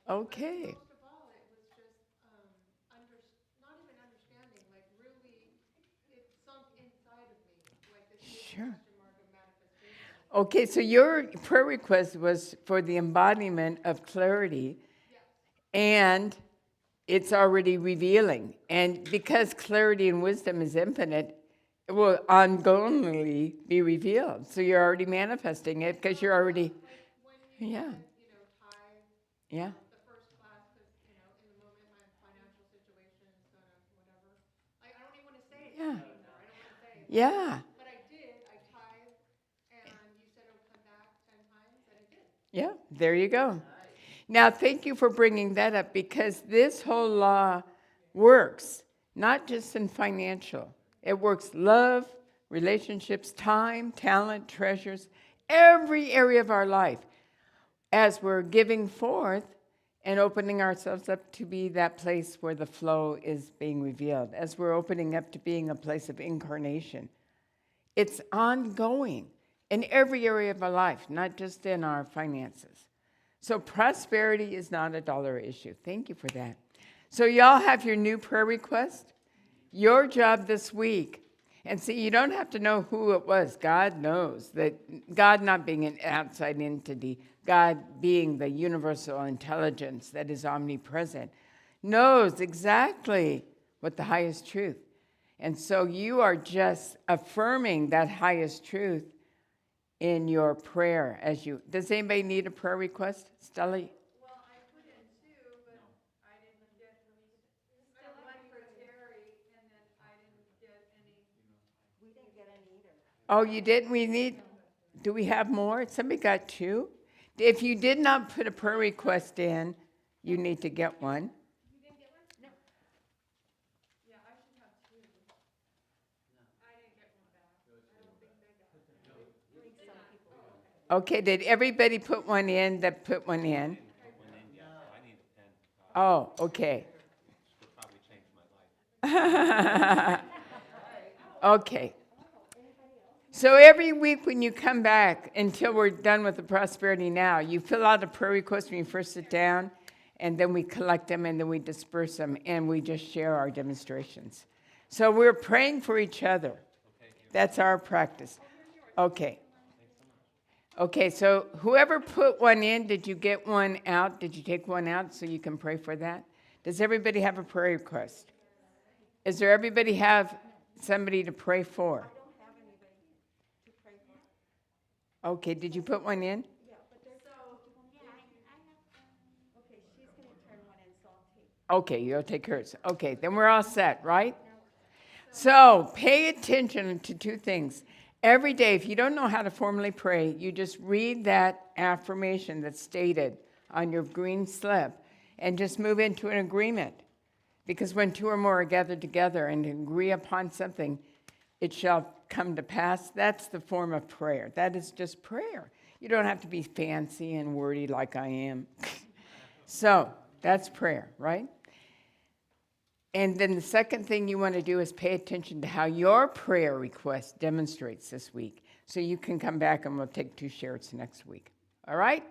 Okay. Most of all, it was just not even understanding, like really, it sunk inside of me, like this big Sure. question mark of manifestation. Okay, so your prayer request was for the embodiment of clarity, and it's already revealing. And because clarity and wisdom is infinite, it will ongoingly be revealed. So you're already manifesting it because you're already, yeah. Tithe, Yeah. the first class, because, in the moment, my financial situation is kind of whatever. I don't even want to say it Yeah. anymore. I don't want to say it. Yeah. But I did. I tithed, and you said it would come back 10 times, and it did. Yeah, there you go. Now, thank you for bringing that up because this whole law works, not just in financial. It works love, relationships, time, talent, treasures, every area of our life as we're giving forth and opening ourselves up to be that place where the flow is being revealed, as we're opening up to being a place of incarnation. It's ongoing in every area of our life, not just in our finances. So prosperity is not a dollar issue. Thank you for that. So y'all have your new prayer request. Your job this week, and see, you don't have to know who it was. God knows that God not being an outside entity, God being the universal intelligence that is omnipresent, knows exactly what the highest truth. And so you are just affirming that highest truth in your prayer as you. Does anybody need a prayer request? Stella? Well, I put in 2, but I didn't get, one for Terry, and then I didn't get any. We didn't get any Oh, you didn't? Do we have more? Somebody got 2? If you did not put a prayer request in, you need to get one. Okay, did everybody put one in that put one in? Oh, okay. Okay. So every week when you come back, until we're done with the Prosperity Now, you fill out a prayer request when you first sit down, and then we collect them, and then we disperse them, and we just share our demonstrations. So we're praying for each other. That's our practice. Okay. Okay, so whoever put one in, did you get one out? Did you take one out so you can pray for that? Does everybody have a prayer request? Is there everybody have somebody to pray for? Okay, did you put one in? Okay, you'll take hers. Okay, then we're all set, right? So pay attention to 2 things. Every day, if you don't know how to formally pray, you just read that affirmation that's stated on your green slip and just move into an agreement. Because when 2 or more are gathered together and agree upon something, it shall come to pass. That's the form of prayer. That is just prayer. You don't have to be fancy and wordy like I am. So that's prayer, right? And then the second thing you want to do is pay attention to how your prayer request demonstrates this week. So you can come back and we'll take 2 shares next week. All right?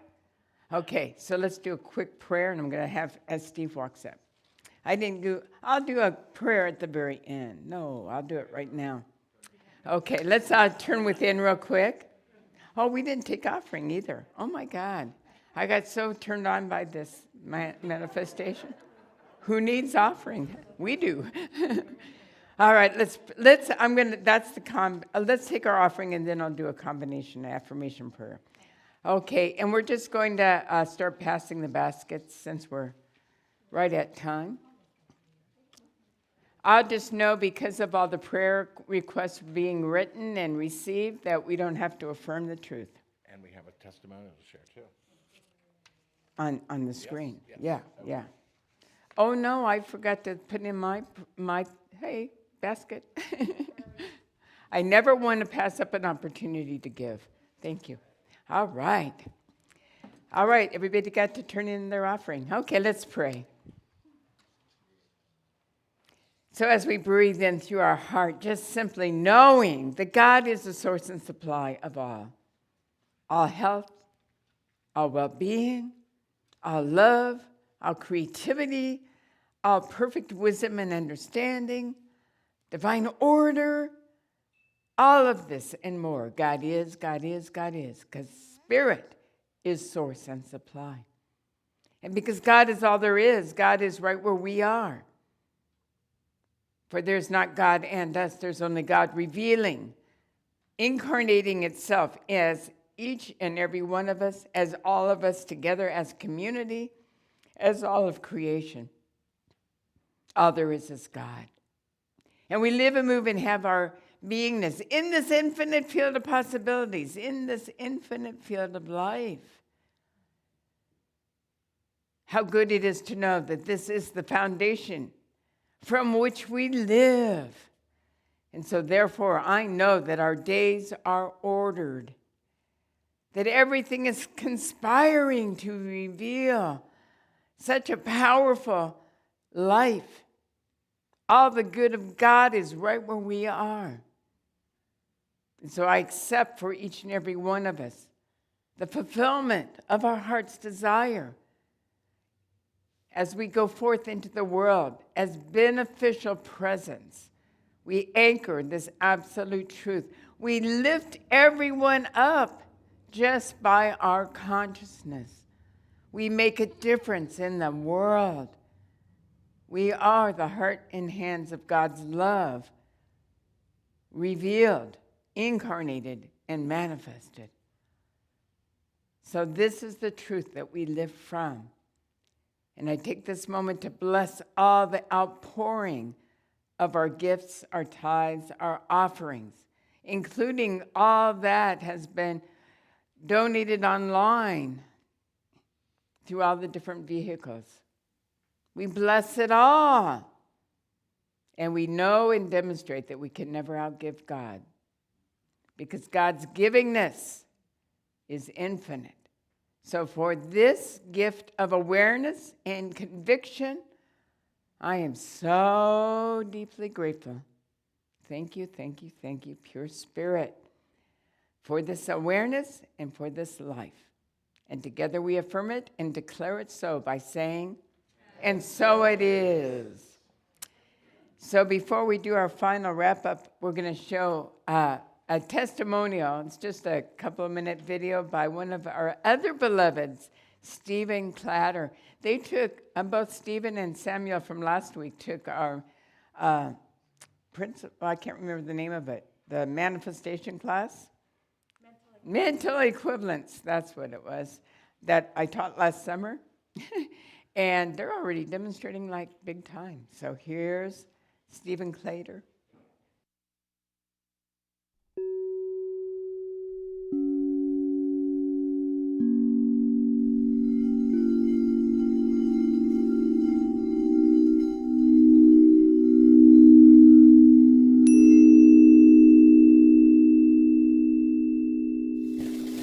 Okay, so let's do a quick prayer, and I'm going to have, as Steve walks up. I'll do a prayer at the very end. No, I'll do it right now. Okay, let's turn within real quick. Oh, we didn't take offering either. Oh my God. I got so turned on by this manifestation. Who needs offering? We do. All right, let's take our offering, and then I'll do a combination affirmation prayer. Okay, and we're just going to start passing the baskets since we're right at time. I'll just know, because of all the prayer requests being written and received, that we don't have to affirm the truth. And we have a testimonial to share too. On the screen. Yes. Yeah. Oh no, I forgot to put in my basket. I never want to pass up an opportunity to give. Thank you. All right, everybody got to turn in their offering. Okay, let's pray. So as we breathe in through our heart, just simply knowing that God is the source and supply of all health, all well-being, all love, all creativity, all perfect wisdom and understanding, divine order, all of this and more. God is, because Spirit is source and supply. And because God is all there is, God is right where we are. For there's not God and us, there's only God revealing, incarnating itself as each and every one of us, as all of us together, as community, as all of creation. All there is God. And we live and move and have our beingness in this infinite field of possibilities, in this infinite field of life. How good it is to know that this is the foundation from which we live. And so therefore, I know that our days are ordered, that everything is conspiring to reveal such a powerful life. All the good of God is right where we are. And so I accept for each and every one of us the fulfillment of our heart's desire as we go forth into the world as beneficial presence. We anchor this absolute truth. We lift everyone up just by our consciousness. We make a difference in the world. We are the heart and hands of God's love, revealed, incarnated, and manifested. So this is the truth that we live from. And I take this moment to bless all the outpouring of our gifts, our tithes, our offerings including all that has been donated online through all the different vehicles. We bless it all. And we know and demonstrate that we can never outgive God, because God's givingness is infinite. So for this gift of awareness and conviction, I am so deeply grateful. Thank you, thank you, thank you, pure spirit, for this awareness and for this life. And together we affirm it and declare it so by saying, and so it is. So before we do our final wrap-up, we're going to show a testimonial. It's just a couple of minute video by one of our other beloveds, Stephen Clatter. They took, both Stephen and Samuel from last week took our principle, I can't remember the name of it, the manifestation class? Mental equivalence, that's what it was, that I taught last summer. And they're already demonstrating like big time. So here's Stephen Clatter.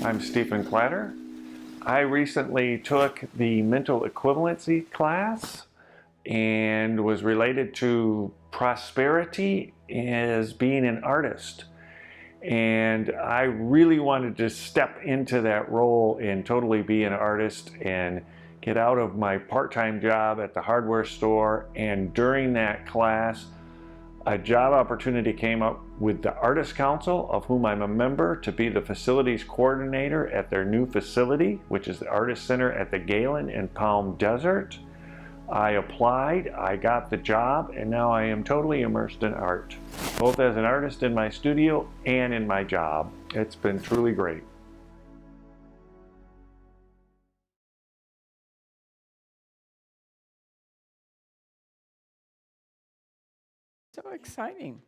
I'm Stephen Clatter. I recently took the mental equivalency class and was related to prosperity as being an artist. And I really wanted to step into that role and totally be an artist and get out of my part-time job at the hardware store. And during that class, a job opportunity came up with the Artist Council, of whom I'm a member, to be the facilities coordinator at their new facility, which is the Artist Center at the Galen in Palm Desert. I applied, I got the job, and now I am totally immersed in art, both as an artist in my studio and in my job. It's been truly great. So exciting.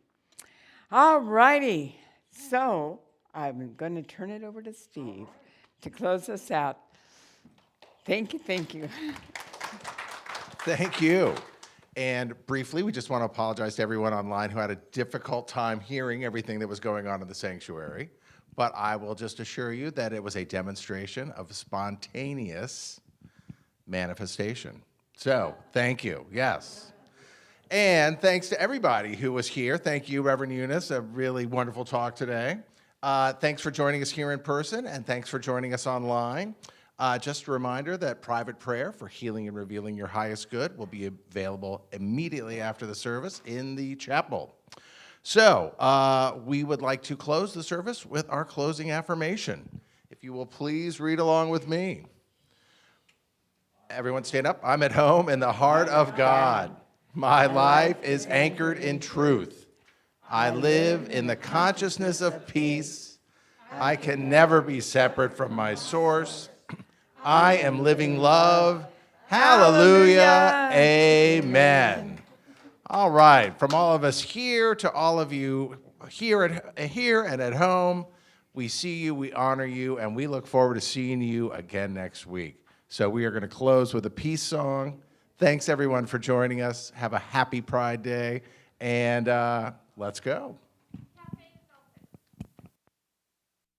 All righty. So I'm going to turn it over to Steve to close us out. Thank you, thank you. Thank you. And briefly, we just want to apologize to everyone online who had a difficult time hearing everything that was going on in the sanctuary. But I will just assure you that it was a demonstration of spontaneous manifestation. So thank you. Yes. And thanks to everybody who was here. Thank you, Reverend Eunice, a really wonderful talk today. Thanks for joining us here in person, and thanks for joining us online. Just a reminder that private prayer for healing and revealing your highest good will be available immediately after the service in the chapel. So we would like to close the service with our closing affirmation. If you will please read along with me. Everyone stand up. I'm at home in the heart of God. My life is anchored in truth. I live in the consciousness of peace. I can never be separate from my source. I am living love. Hallelujah. Amen. All right. From all of us here to all of you here and at home, we see you, we honor you, and we look forward to seeing you again next week. So we are going to close with a peace song. Thanks, everyone, for joining us. Have a happy Pride Day, and let's go.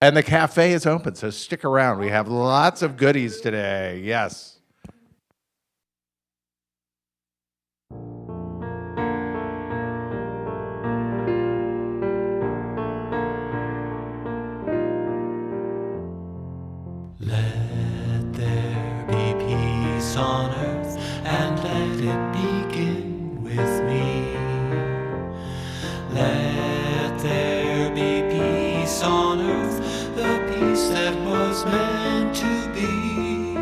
And the cafe is open, so stick around. We have lots of goodies today. Yes. Let there be peace on earth, and let it begin with me. Let there be peace on earth, the peace that was meant to be.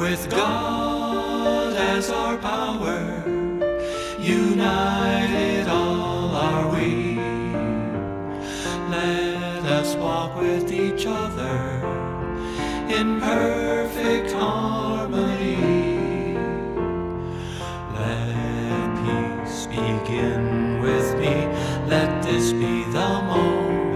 With God as our power, united all are we. Let us walk with each other in perfect harmony. Let peace begin with me. Let this be the moment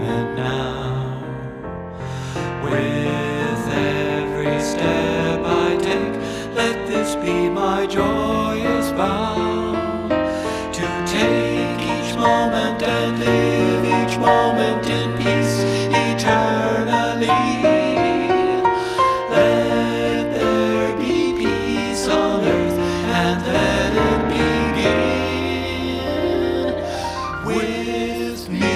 moment in peace eternally. Let there be peace on earth, and let it begin with me.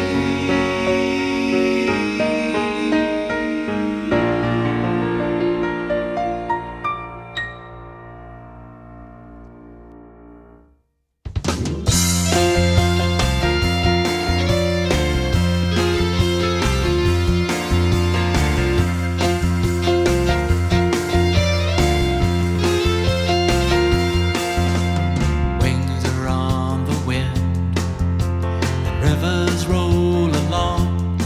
Wings are on the wind, and rivers roll along.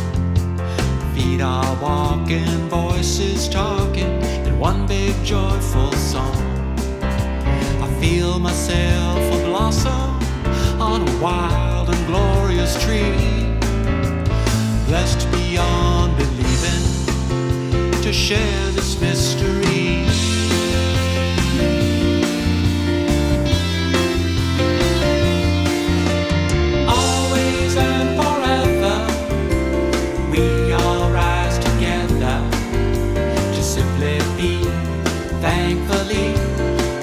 Feet are walking, voices talking in one big joyful song. I feel myself a blossom on a wild and glorious tree, blessed beyond believing to share this mystery. Always and forever, we all rise together to simply be thankfully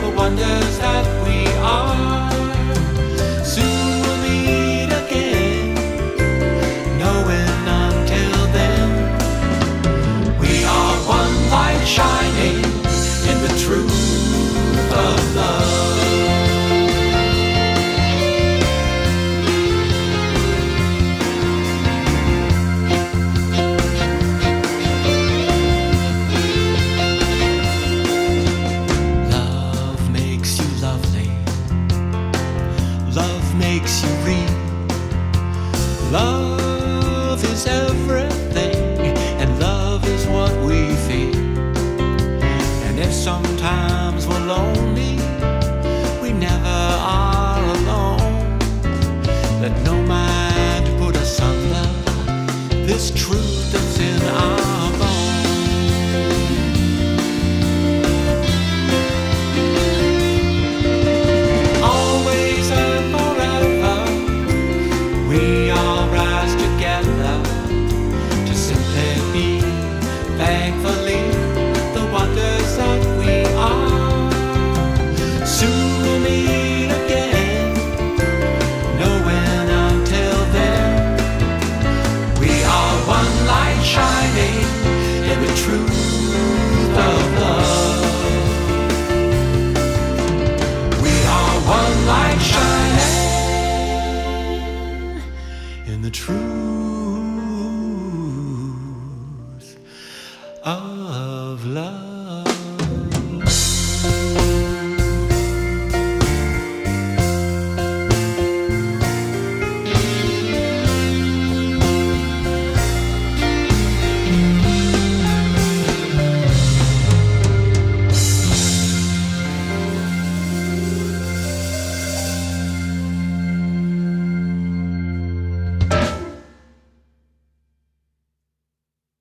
the wonders that we are. Soon we'll meet again, knowing until then we are one light shining in the truth of love. Love makes you lovely. Love makes you real. Love is everything, and love is what we feel. And if sometimes we're lonely, we never are alone. Let no mind put asunder this truth that's in our bones. Always and forever, we all rise together to simply be thankfully the wonders that we are. Soon we'll meet again, knowing until then we are one light shining in the truth of love. We are one light shining in the truth of love.